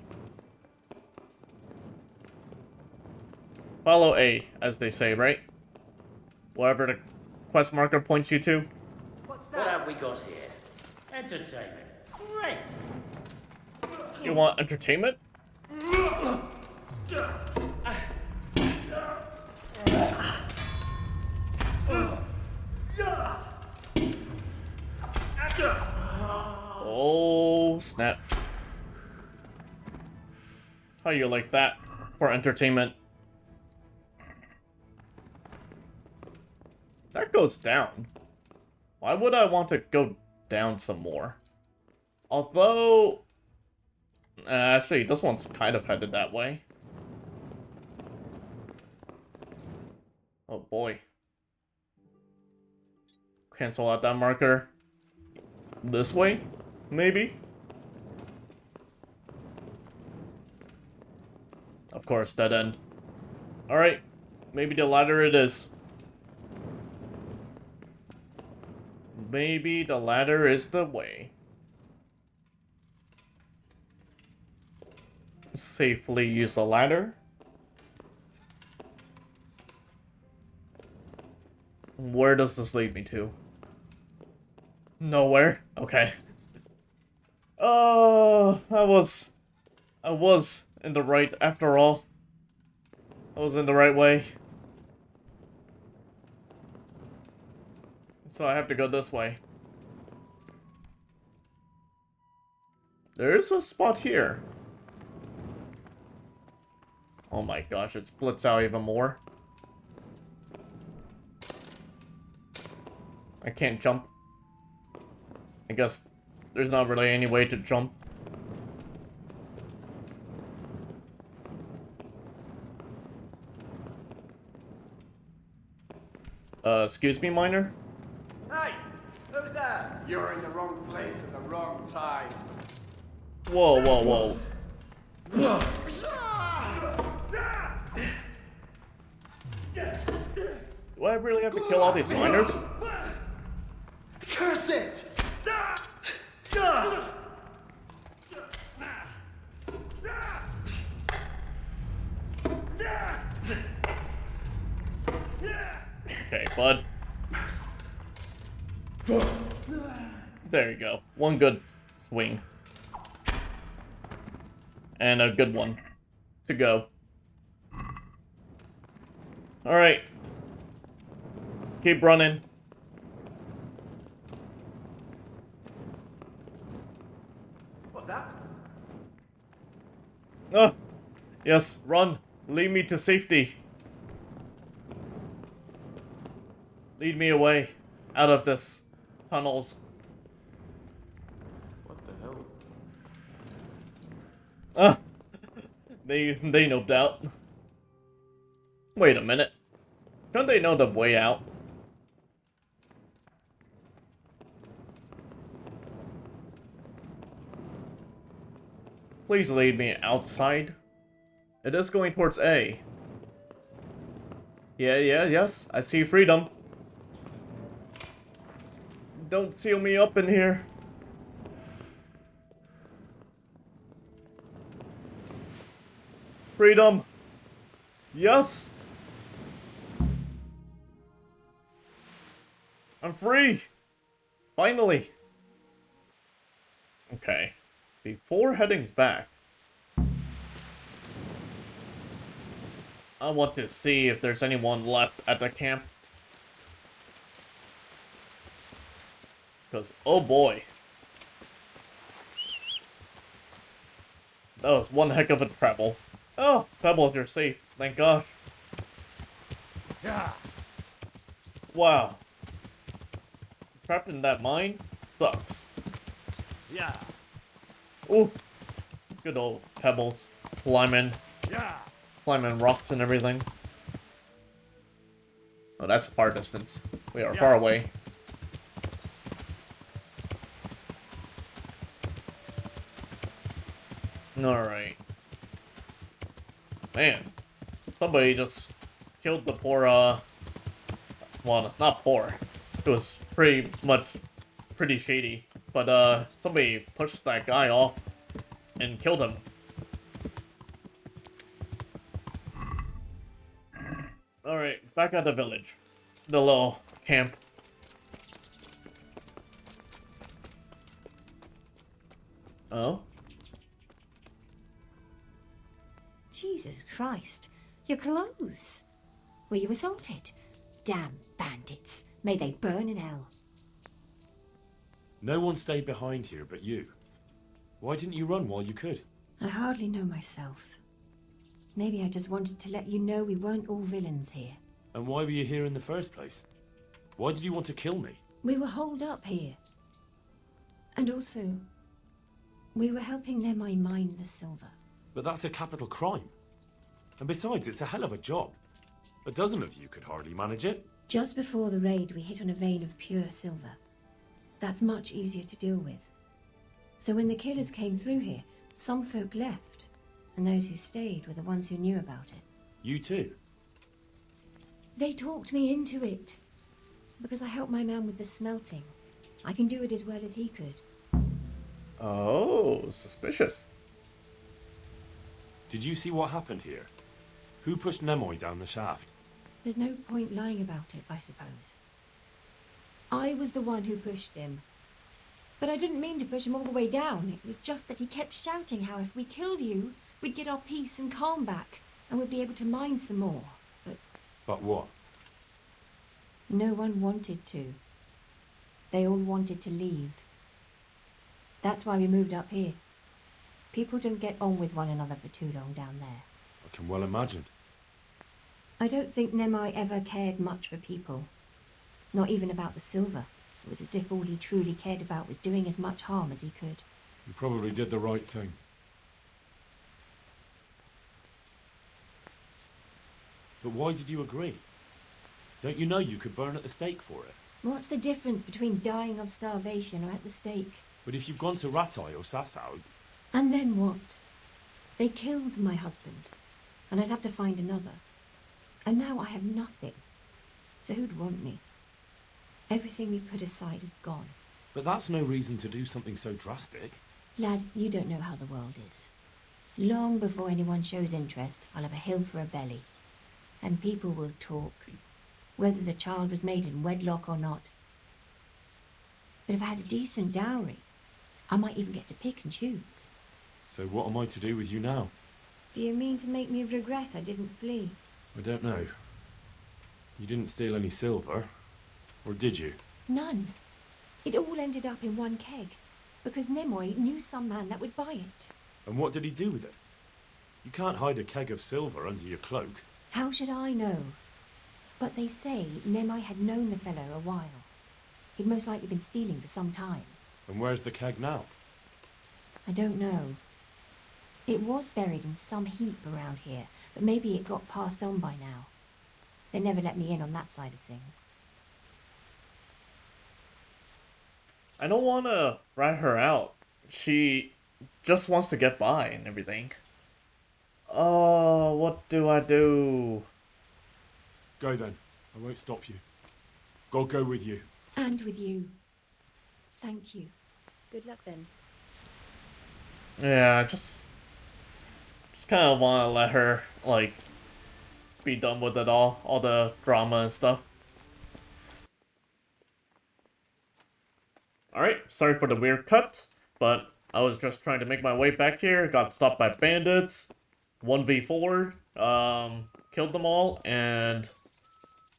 Follow A, as they say, right? Wherever the quest marker points you to. What have we got here? Entertainment. Great. You want entertainment? Oh, snap. How you like that for entertainment? That goes down. Why would I want to go down some more? Although... actually, this one's kind of headed that way. Oh boy. Cancel out that marker. This way? Maybe? Of course, dead end. Alright. Maybe the ladder it is. Maybe the ladder is the way. Safely use the ladder. Where does this lead me to? Nowhere? Okay. I was in the right after all. I was in the right way. So I have to go this way. There's a spot here. Oh my gosh, it splits out even more. I can't jump. I guess there's not really any way to jump. Excuse me, miner? Hey! Who's that? You're in the wrong place at the wrong time. Whoa, whoa, whoa. Do I really have to kill all these miners? Curse it! Okay, bud. There you go. One good swing. And a good one to go. Alright. Keep running. What's that? Oh, yes, run. Lead me to safety. Lead me away. Out of this tunnels. What the hell? Ah, they noped out. Wait a minute. Don't they know the way out? Please lead me outside. It is going towards A. Yes. I see freedom. Don't seal me up in here. Freedom. Yes. I'm free! Finally! Okay. Before heading back, I want to see if there's anyone left at the camp. Because, oh boy. That was one heck of a travel. Oh, Pebbles, you're safe. Thank gosh. Yeah. Wow. Trapped in that mine? Sucks. Yeah. Ooh. Good old Pebbles. Climbing rocks and everything. Oh, that's far distance. We are far away. Alright. Man. Somebody just killed the poor, well, not poor. It was pretty shady. But, somebody pushed that guy off and killed him. Alright, back at the village. The little camp. Oh? Jesus Christ. Your clothes. Were you assaulted? Damn bandits. May they burn in hell. No one stayed behind here but you. Why didn't you run while you could? I hardly know myself. Maybe I just wanted to let you know we weren't all villains here. And why were you here in the first place? Why did you want to kill me? We were holed up here. And also, we were helping Lemai mine the silver. But that's a capital crime. And besides, it's a hell of a job. A dozen of you could hardly manage it. Just before the raid, we hit on a vein of pure silver. That's much easier to deal with. So when the killers came through here, some folk left, and those who stayed were the ones who knew about it. You too? They talked me into it. Because I helped my man with the smelting. I can do it as well as he could. Oh, suspicious. Did you see what happened here? Who pushed Nemoi down the shaft? There's no point lying about it, I suppose. I was the one who pushed him. But I didn't mean to push him all the way down. It was just that he kept shouting how if we killed you, we'd get our peace and calm back, and we'd be able to mine some more. But what? No one wanted to. They all wanted to leave. That's why we moved up here. People don't get on with one another for too long down there. I can well imagine. I don't think Nemai ever cared much for people. Not even about the silver. It was as if all he truly cared about was doing as much harm as he could. You probably did the right thing. But why did you agree? Don't you know you could burn at the stake for it? What's the difference between dying of starvation or at the stake? But if you've gone to Ratai or Sasau... And then what? They killed my husband, and I'd have to find another. And now I have nothing. So who'd want me? Everything we put aside is gone. But that's no reason to do something so drastic. Lad, you don't know how the world is. Long before anyone shows interest, I'll have a hill for a belly. And people will talk, whether the child was made in wedlock or not. But if I had a decent dowry, I might even get to pick and choose. So what am I to do with you now? Do you mean to make me regret I didn't flee? I don't know. You didn't steal any silver, or did you? None. It all ended up in one keg, because Nemoi knew some man that would buy it. And what did he do with it? You can't hide a keg of silver under your cloak. How should I know? But they say Nemai had known the fellow a while. He'd most likely been stealing for some time. And where's the keg now? I don't know. It was buried in some heap around here, but maybe it got passed on by now. They never let me in on that side of things. I don't want to rat her out. She just wants to get by and everything. Oh, what do I do? Go then. I won't stop you. God go with you. And with you. Thank you. Good luck then. Yeah, just kind of want to let her, like, be done with it all the drama and stuff. Alright, sorry for the weird cut, but I was just trying to make my way back here, got stopped by bandits, 1v4, killed them all, and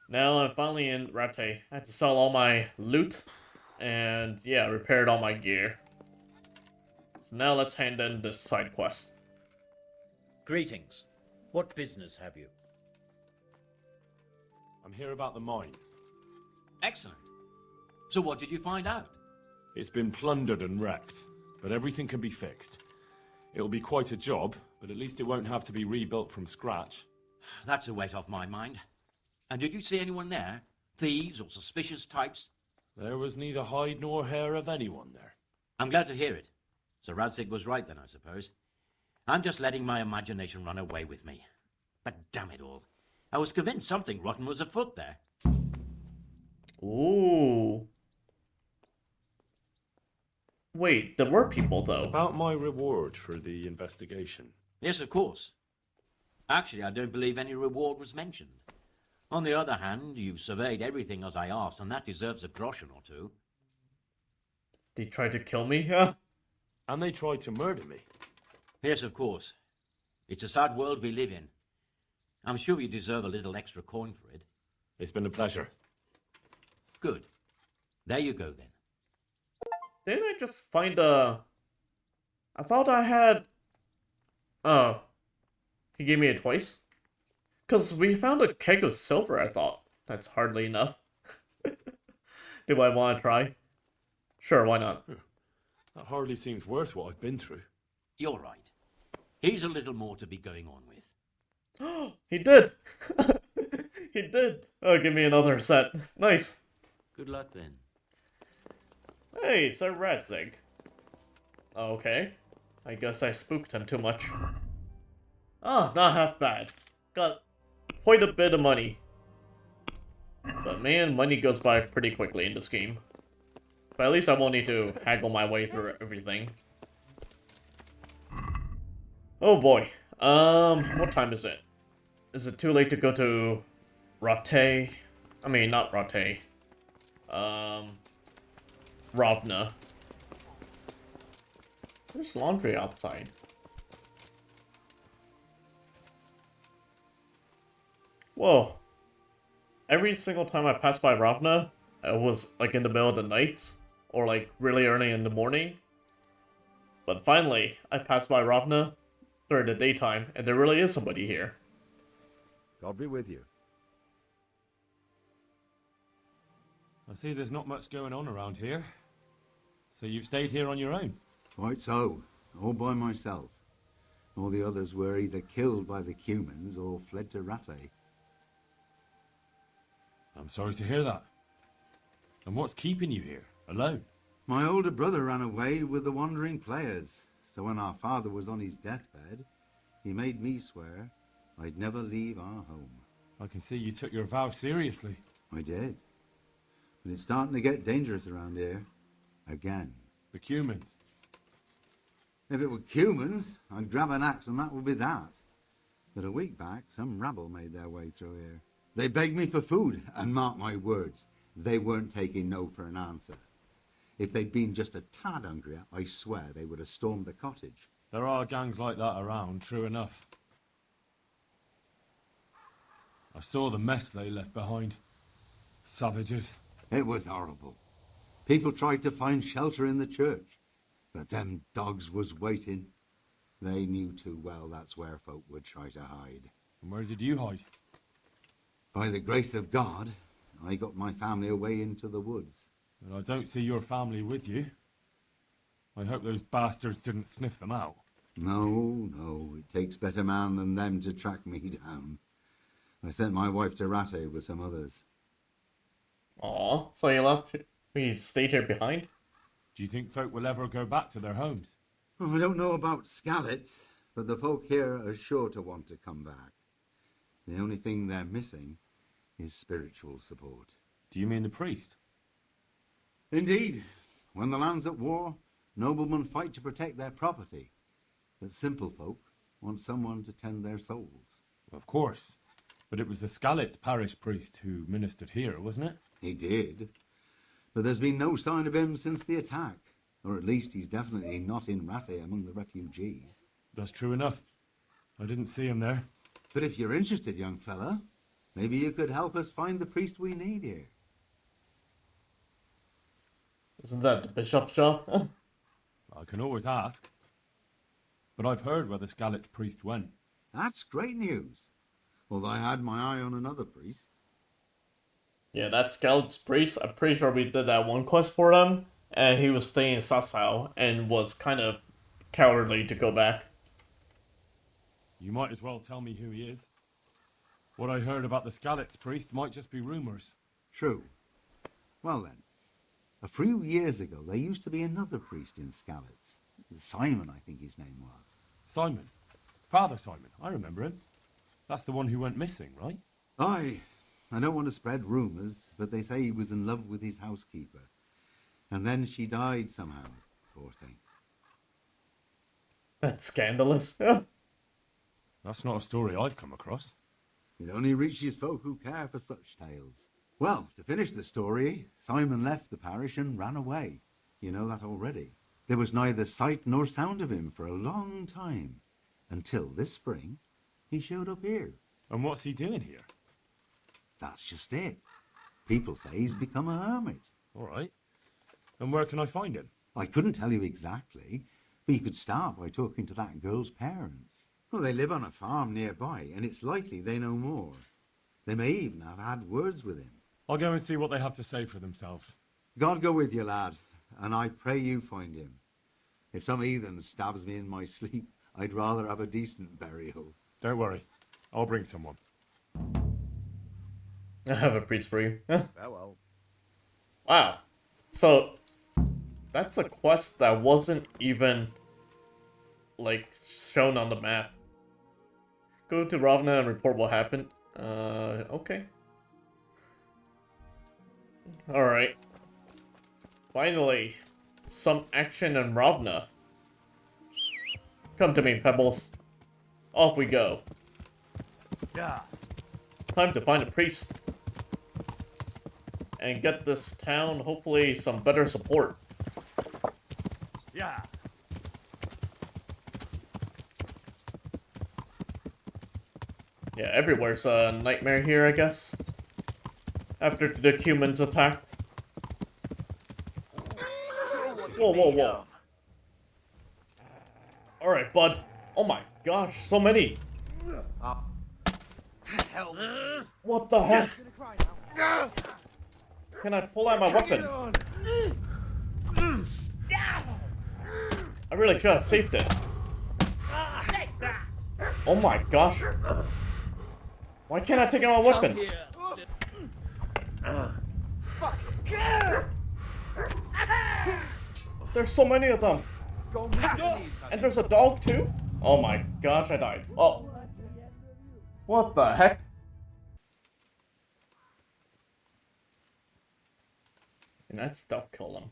now I'm finally in Rate. I had to sell all my loot, and yeah, repaired all my gear. So now let's hand in this side quest. Greetings. What business have you? I'm here about the mine. Excellent. So what did you find out? It's been plundered and wrecked, but everything can be fixed. It'll be quite a job, but at least it won't have to be rebuilt from scratch. That's a weight off my mind. And did you see anyone there? Thieves or suspicious types? There was neither hide nor hair of anyone there. I'm glad to hear it. So Radzig was right then, I suppose. I'm just letting my imagination run away with me. But damn it all. I was convinced something rotten was afoot there. Ooh. Wait, there were people though. About my reward for the investigation. Yes, of course. Actually, I don't believe any reward was mentioned. On the other hand, you've surveyed everything as I asked, and that deserves a groschen or two. They tried to kill me? Yeah. And they tried to murder me. Yes, of course. It's a sad world we live in. I'm sure you deserve a little extra coin for it. It's been a pleasure. Good. There you go, then. Didn't I just find a... I thought I had... Oh. He gave me it twice? Because we found a keg of silver, I thought. That's hardly enough. Do I want to try? Sure, why not? That hardly seems worth what I've been through. You're right. Here's a little more to be going on with. He did! He did! Oh, give me another set. Nice. Good luck, then. Hey, Sir Radzig. Okay. I guess I spooked him too much. Ah, not half bad. Got quite a bit of money. But man, money goes by pretty quickly in this game. But at least I won't need to haggle my way through everything. Oh boy. What time is it? Is it too late to go to Rate? I mean, not Rate. Ravna. There's laundry outside. Whoa. Every single time I pass by Ravna, it was like in the middle of the night, or like really early in the morning. But finally, I passed by Ravna during the daytime, and there really is somebody here. God be with you. I see there's not much going on around here. So you've stayed here on your own? Quite so. All by myself. All the others were either killed by the Cumans or fled to Rate. I'm sorry to hear that. And what's keeping you here, alone? My older brother ran away with the wandering players. So when our father was on his deathbed, he made me swear I'd never leave our home. I can see you took your vow seriously. I did. But it's starting to get dangerous around here. Again. The Cumans. If it were Cumans, I'd grab an axe and that would be that. But a week back, some rabble made their way through here. They begged me for food, and mark my words, they weren't taking no for an answer. If they'd been just a tad hungrier, I swear they would have stormed the cottage. There are gangs like that around, true enough. I saw the mess they left behind. Savages. It was horrible. People tried to find shelter in the church, but them dogs was waiting. They knew too well that's where folk would try to hide. And where did you hide? By the grace of God, I got my family away into the woods. And I don't see your family with you. I hope those bastards didn't sniff them out. No, it takes better man than them to track me down. I sent my wife to Rate with some others. Aw, so you left, you stayed here behind? Do you think folk will ever go back to their homes? Oh, I don't know about Skalitz, but the folk here are sure to want to come back. The only thing they're missing is spiritual support. Do you mean the priest? Indeed. When the land's at war, noblemen fight to protect their property. But simple folk want someone to tend their souls. Of course. But it was the Skalitz parish priest who ministered here, wasn't it? He did. But there's been no sign of him since the attack. Or at least he's definitely not in Rattay among the refugees. That's true enough. I didn't see him there. But if you're interested, young fella, maybe you could help us find the priest we need here. Isn't that the bishop's job? I can always ask. But I've heard where the Skalitz priest went. That's great news. Although I had my eye on another priest. Yeah, that Skalitz priest, I'm pretty sure we did that one quest for them, and he was staying in Sasau and was kind of cowardly to go back. You might as well tell me who he is. What I heard about the Skalitz priest might just be rumors. True. Well then, a few years ago there used to be another priest in Skalitz. Simon, I think his name was. Simon? Father Simon, I remember him. That's the one who went missing, right? Aye. I don't want to spread rumours, but they say he was in love with his housekeeper. And then she died somehow, poor thing. That's scandalous. That's not a story I've come across. It only reaches folk who care for such tales. Well, to finish the story, Simon left the parish and ran away. You know that already. There was neither sight nor sound of him for a long time. Until this spring, he showed up here. And what's he doing here? That's just it. People say he's become a hermit. All right. And where can I find him? I couldn't tell you exactly, but you could start by talking to that girl's parents. Well, they live on a farm nearby, and it's likely they know more. They may even have had words with him. I'll go and see what they have to say for themselves. God go with you, lad, and I pray you find him. If some heathen stabs me in my sleep, I'd rather have a decent burial. Don't worry. I'll bring someone. I have a priest for you. Farewell. Wow. So, that's a quest that wasn't even, like, shown on the map. Go to Ravna and report what happened. Okay. Alright. Finally, some action in Ravna. Come to me, Pebbles. Off we go. Yeah. Time to find a priest. And get this town, hopefully, some better support. Yeah. Yeah, everywhere's a nightmare here, I guess. After the humans attacked. Whoa, whoa, whoa. Alright, bud. Oh my gosh, so many. What the heck? Can I pull out my weapon? I really should have saved it. Oh my gosh. Why can't I take out my weapon? There's so many of them. And there's a dog too? Oh my gosh, I died. Oh. What the heck? Can I stop kill them?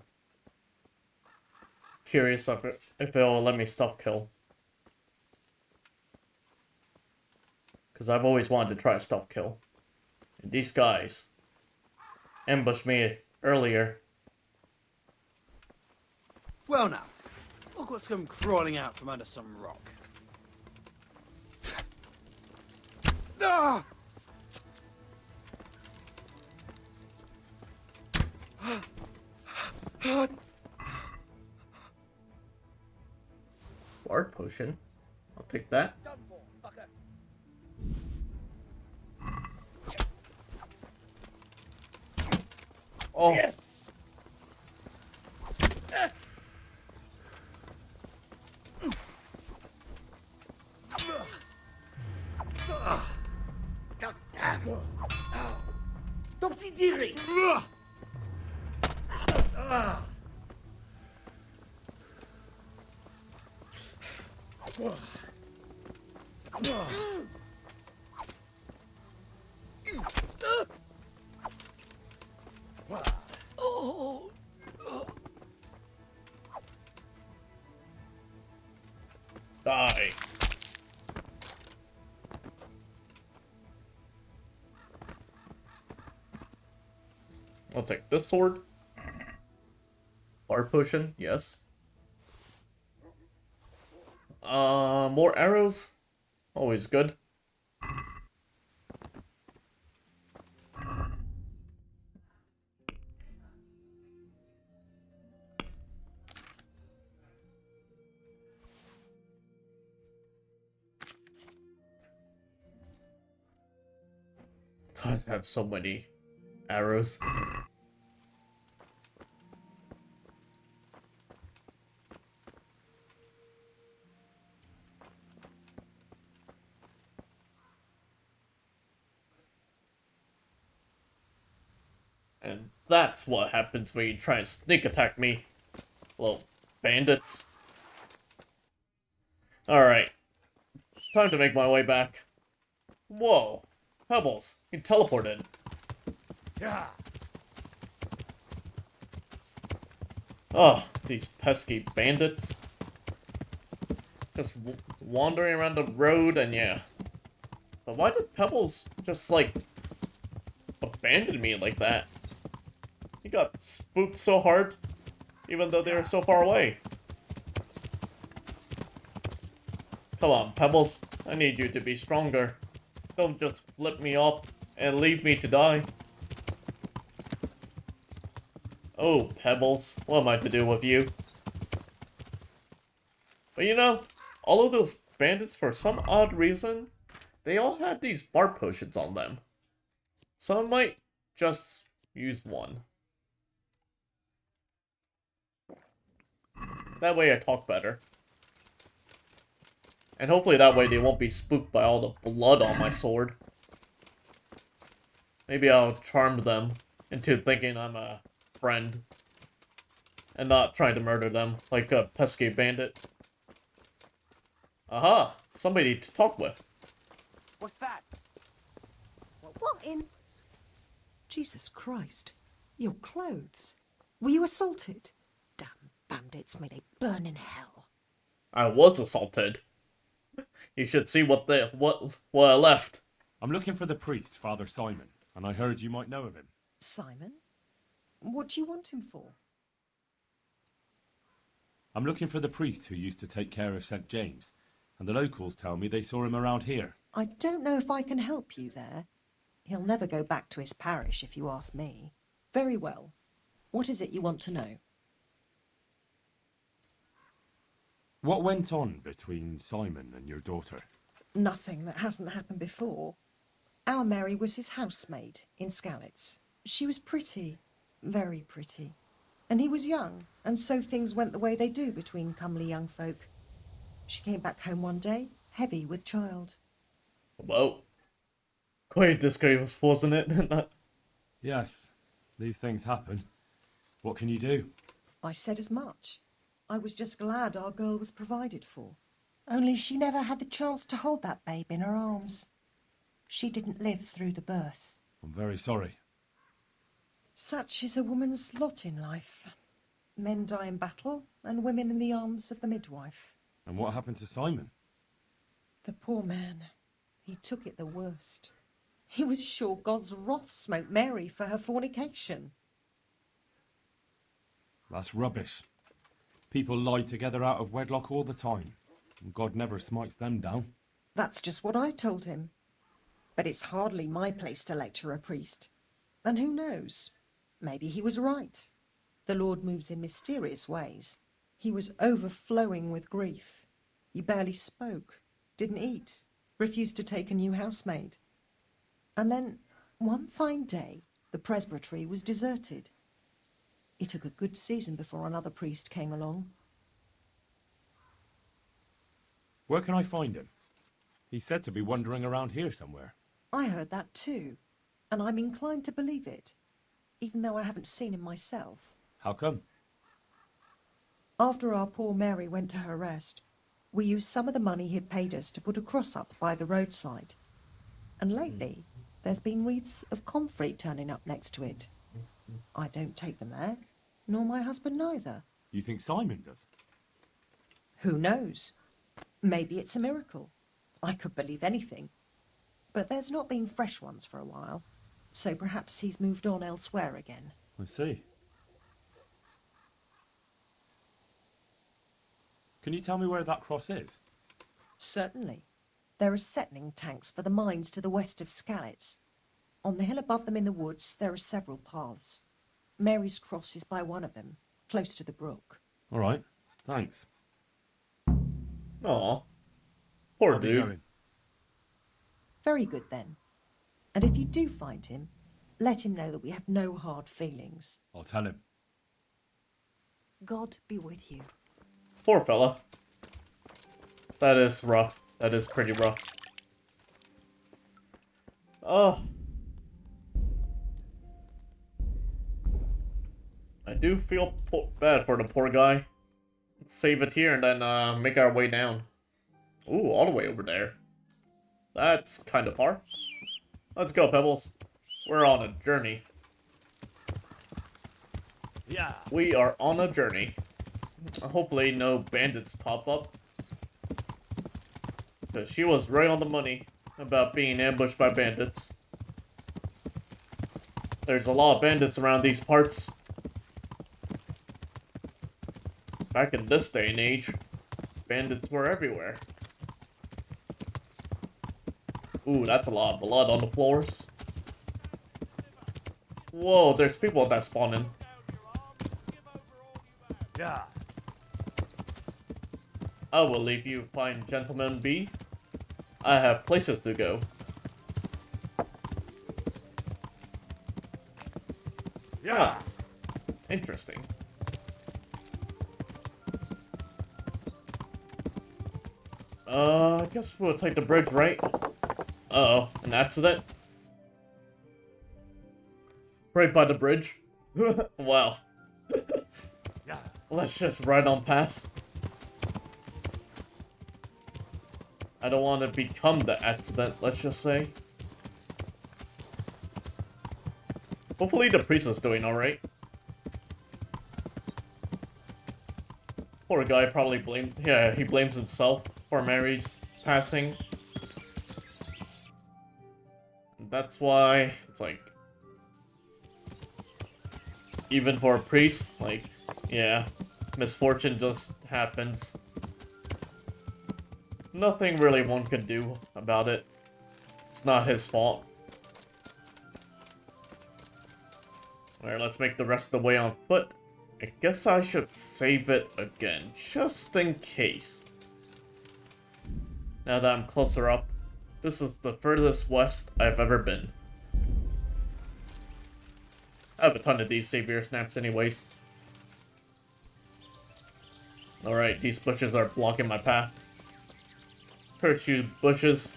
Curious if it'll let me stop kill. Because I've always wanted to try a stop kill. And these guys ambushed me earlier. Well now, look what's come crawling out from under some rock. Ah! Bard potion. I'll take that. Oh. Topsy-turvy! Die. I'll take this sword. Bar potion, yes. More arrows? Always good. I have so many arrows. And that's what happens when you try and sneak attack me. Little bandits. Alright. Time to make my way back. Whoa. Pebbles. You teleported. Yeah. Oh, these pesky bandits. Just wandering around the road and yeah. But why did Pebbles just, like, abandon me like that? He got spooked so hard, even though they were so far away. Come on, Pebbles. I need you to be stronger. Don't just flip me off and leave me to die. Oh, Pebbles. What am I to do with you? But you know, all of those bandits, for some odd reason, they all had these bar potions on them. So I might just use one. That way I talk better. And hopefully that way they won't be spooked by all the blood on my sword. Maybe I'll charm them into thinking I'm a friend. And not trying to murder them like a pesky bandit. Aha! Somebody to talk with. What's that? What in... Jesus Christ. Your clothes. Were you assaulted? Damn bandits, may they burn in hell. I was assaulted. You should see what I left. I'm looking for the priest, Father Simon, and I heard you might know of him. Simon? What do you want him for? I'm looking for the priest who used to take care of St. James, and the locals tell me they saw him around here. I don't know if I can help you there. He'll never go back to his parish if you ask me. Very well. What is it you want to know? What went on between Simon and your daughter? Nothing that hasn't happened before. Our Mary was his housemaid in Skalitz. She was pretty, very pretty. And he was young, and so things went the way they do between comely young folk. She came back home one day, heavy with child. Whoa. Quite disgraceful, wasn't it? Yes, these things happen. What can you do? I said as much. I was just glad our girl was provided for. Only she never had the chance to hold that babe in her arms. She didn't live through the birth. I'm very sorry. Such is a woman's lot in life. Men die in battle, and women in the arms of the midwife. And what happened to Simon? The poor man. He took it the worst. He was sure God's wrath smote Mary for her fornication. That's rubbish. People lie together out of wedlock all the time, and God never smites them down. That's just what I told him. But it's hardly my place to lecture a priest. And who knows? Maybe he was right. The Lord moves in mysterious ways. He was overflowing with grief. He barely spoke, didn't eat, refused to take a new housemaid. And then, one fine day, the presbytery was deserted. It took a good season before another priest came along. Where can I find him? He's said to be wandering around here somewhere. I heard that too, and I'm inclined to believe it, even though I haven't seen him myself. How come? After our poor Mary went to her rest, we used some of the money he'd paid us to put a cross up by the roadside. And lately, there's been wreaths of comfrey turning up next to it. I don't take them there, nor my husband neither. You think Simon does? Who knows? Maybe it's a miracle. I could believe anything. But there's not been fresh ones for a while, so perhaps he's moved on elsewhere again. I see. Can you tell me where that cross is? Certainly. There are settling tanks for the mines to the west of Skalitz. On the hill above them in the woods, there are several paths. Mary's Cross is by one of them, close to the brook. All right, thanks. Aw. Poor I'll be dude. going. Very good then. And if you do find him, let him know that we have no hard feelings. I'll tell him. God be with you. Poor fella. That is rough. That is pretty rough. Oh. I do feel bad for the poor guy. Let's save it here and then make our way down. Ooh, all the way over there. That's kind of far. Let's go, Pebbles. We're on a journey. Yeah. We are on a journey. Hopefully no bandits pop up. Because she was right on the money about being ambushed by bandits. There's a lot of bandits around these parts. Back in this day and age, bandits were everywhere. Ooh, that's a lot of blood on the floors. Whoa, there's people that spawn in. Yeah. I will leave you, fine gentleman be. I have places to go. Yeah. Ah, interesting. I guess we'll take the bridge, right? Uh-oh, an accident? Right by the bridge? Wow. Yeah. Let's just ride on past. I don't want to become the accident, let's just say. Hopefully the priest is doing alright. Poor guy probably he blames himself for Mary's passing. That's why it's like, even for a priest, like, yeah, misfortune just happens. Nothing really one could do about it. It's not his fault. Alright, let's make the rest of the way on foot. I guess I should save it again, just in case. Now that I'm closer up, this is the furthest west I've ever been. I have a ton of these savior snaps anyways. Alright, these bushes are blocking my path. Curse you, bushes.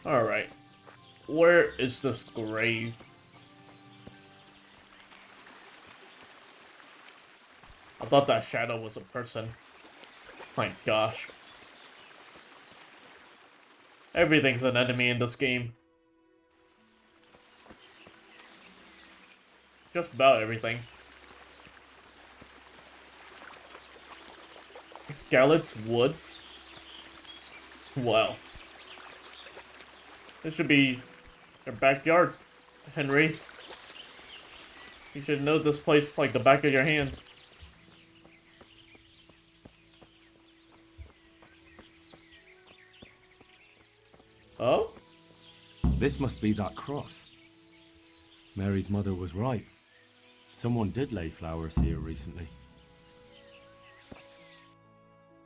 Alright. Where is this grave? I thought that shadow was a person. My gosh. Everything's an enemy in this game. Just about everything. Skalitz Woods? Wow. This should be your backyard, Henry. You should know this place like the back of your hand. Oh? This must be that cross. Mary's mother was right. Someone did lay flowers here recently.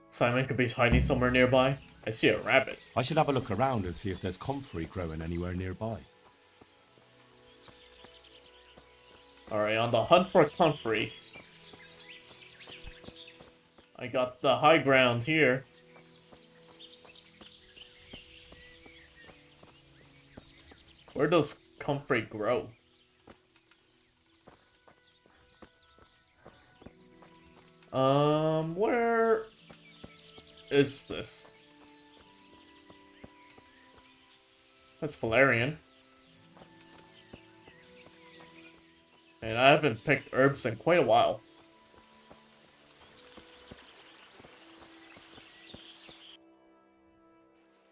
Simon could be hiding somewhere nearby. I see a rabbit. I should have a look around and see if there's comfrey growing anywhere nearby. Alright, on the hunt for comfrey. I got the high ground here. Where does comfrey grow? Where is this? That's Valerian. And I haven't picked herbs in quite a while.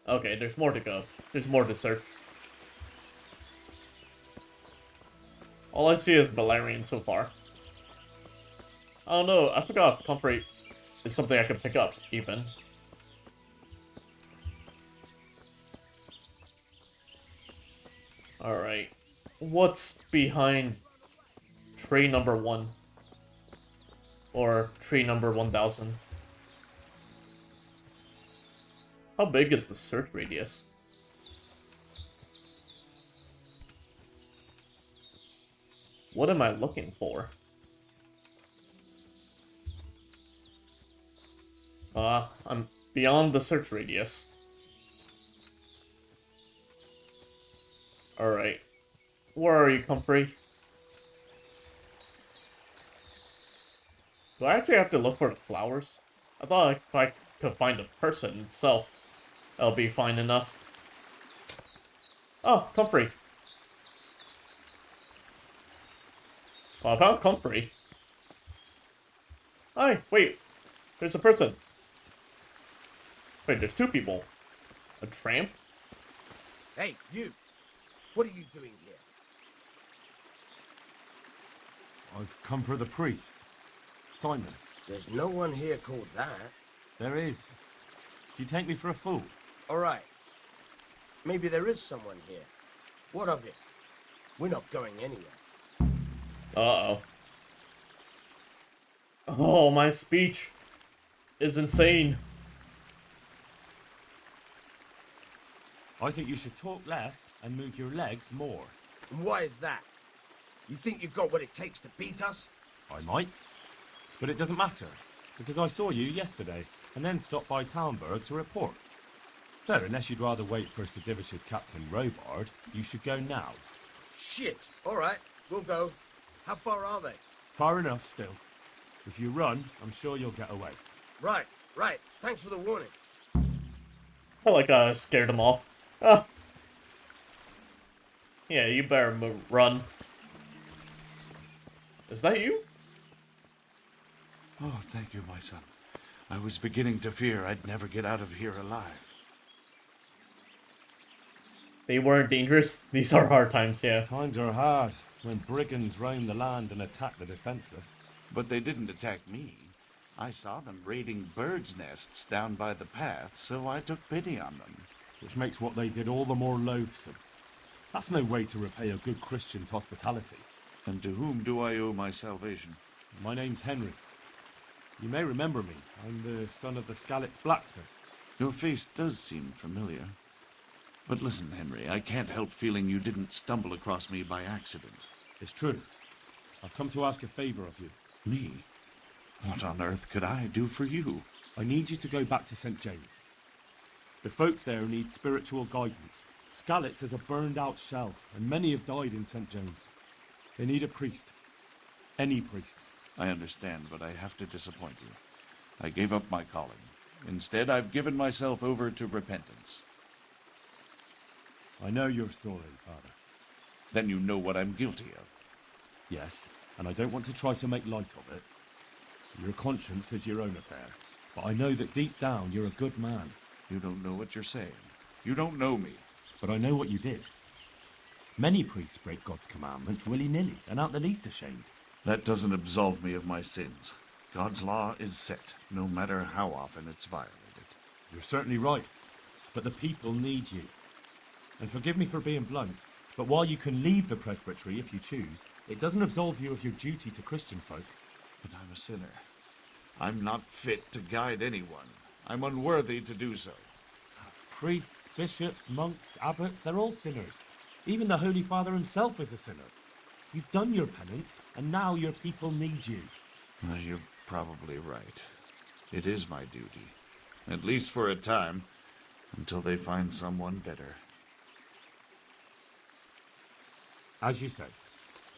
Okay, there's more to go. There's more to search. All I see is Valerian so far. I don't know, I forgot if comfort is something I can pick up, even. Alright. What's behind tree number 1? Or tree number 1000? How big is the search radius? What am I looking for? I'm beyond the search radius. Alright. Where are you, Comfrey? Do I actually have to look for the flowers? I thought if I could find the person itself, that'll be fine enough. Oh, Comfrey. Well, I found Comfrey. Hi, wait. There's a person. Wait, there's 2 people. A tramp? Hey, you! What are you doing here? I've come for the priest. Simon. There's no one here called that. There is. Do you take me for a fool? All right. Maybe there is someone here. What of it? We're not going anywhere. Uh-oh. Oh, my speech is insane. I think you should talk less and move your legs more. And why is that? You think you've got what it takes to beat us? I might. But it doesn't matter, because I saw you yesterday, and then stopped by Talmberg to report. So, unless you'd rather wait for Sir Divish's Captain Robard, you should go now. Shit! All right, we'll go. How far are they? Far enough, still. If you run, I'm sure you'll get away. Right. Thanks for the warning. I felt like I scared him off. Ah. Yeah, you better run. Is that you? Oh, thank you, my son. I was beginning to fear I'd never get out of here alive. They weren't dangerous. These are hard times, yeah. Times are hard when brigands roam the land and attack the defenseless. But they didn't attack me. I saw them raiding birds' nests down by the path, so I took pity on them. Which makes what they did all the more loathsome. That's no way to repay a good Christian's hospitality. And to whom do I owe my salvation? My name's Henry. You may remember me. I'm the son of the Skalitz blacksmith. Your face does seem familiar. But listen, Henry, I can't help feeling you didn't stumble across me by accident. It's true. I've come to ask a favor of you. Me? What on earth could I do for you? I need you to go back to St. James. The folk there need spiritual guidance. Skalitz is a burned-out shell, and many have died in St. James. They need a priest. Any priest. I understand, but I have to disappoint you. I gave up my calling. Instead, I've given myself over to repentance. I know your story, Father. Then you know what I'm guilty of. Yes, and I don't want to try to make light of it. Your conscience is your own affair, but I know that deep down you're a good man. You don't know what you're saying. You don't know me. But I know what you did. Many priests break God's commandments willy-nilly and aren't the least ashamed. That doesn't absolve me of my sins. God's law is set, no matter how often it's violated. You're certainly right, but the people need you. And forgive me for being blunt, but while you can leave the presbytery if you choose, it doesn't absolve you of your duty to Christian folk. But I'm a sinner. I'm not fit to guide anyone. I'm unworthy to do so. Priests, bishops, monks, abbots, they're all sinners. Even the Holy Father himself is a sinner. You've done your penance, and now your people need you. You're probably right. It is my duty. At least for a time, until they find someone better. As you say,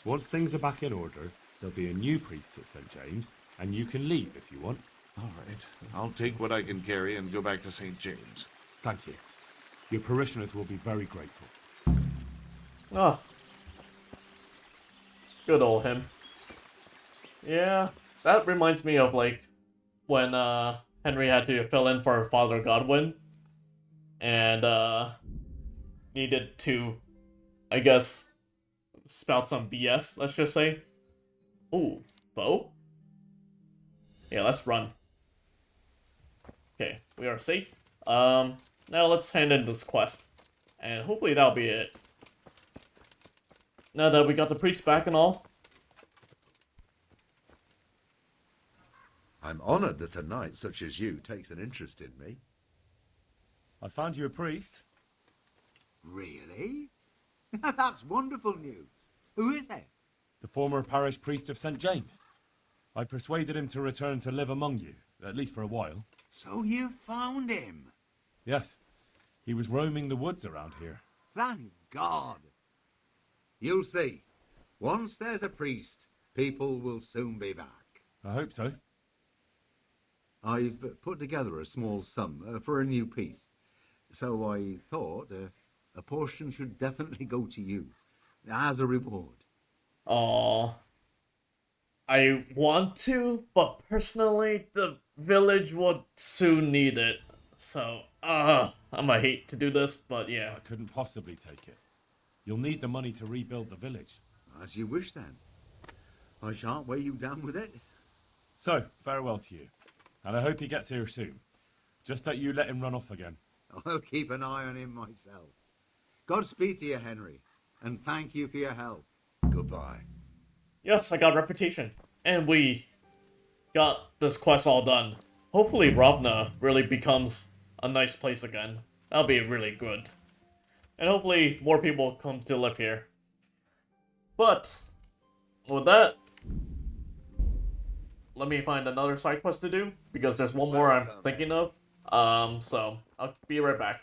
once things are back in order, there'll be a new priest at St. James, and you can leave if you want. All right. I'll take what I can carry and go back to St. James. Thank you. Your parishioners will be very grateful. Ah. Good old him. Yeah, that reminds me of, like, when, Henry had to fill in for Father Godwin. And, needed to, I guess, spout some BS, let's just say. Ooh, bow? Yeah, let's run. Okay, we are safe. Now let's hand in this quest. And hopefully that'll be it. Now that we got the priest back and all. I'm honored that a knight such as you takes an interest in me. I found you a priest. Really? That's wonderful news. Who is it? The former parish priest of St. James. I persuaded him to return to live among you, at least for a while. So you found him? Yes. He was roaming the woods around here. Thank God. You'll see. Once there's a priest, people will soon be back. I hope so. I've put together a small sum for a new piece. So I thought a portion should definitely go to you, as a reward. Aww. I want to, but personally, the village would soon need it. So, I might hate to do this, but yeah. I couldn't possibly take it. You'll need the money to rebuild the village. As you wish, then. I shan't weigh you down with it. So, farewell to you. And I hope he gets here soon. Just that you let him run off again. I'll keep an eye on him myself. Godspeed to you, Henry. And thank you for your help. Goodbye. Yes, I got reputation. And we got this quest all done. Hopefully Ravna really becomes a nice place again. That'll be really good. And hopefully more people come to live here. But, with that, let me find another side quest to do, because there's one more I'm thinking of. So, I'll be right back.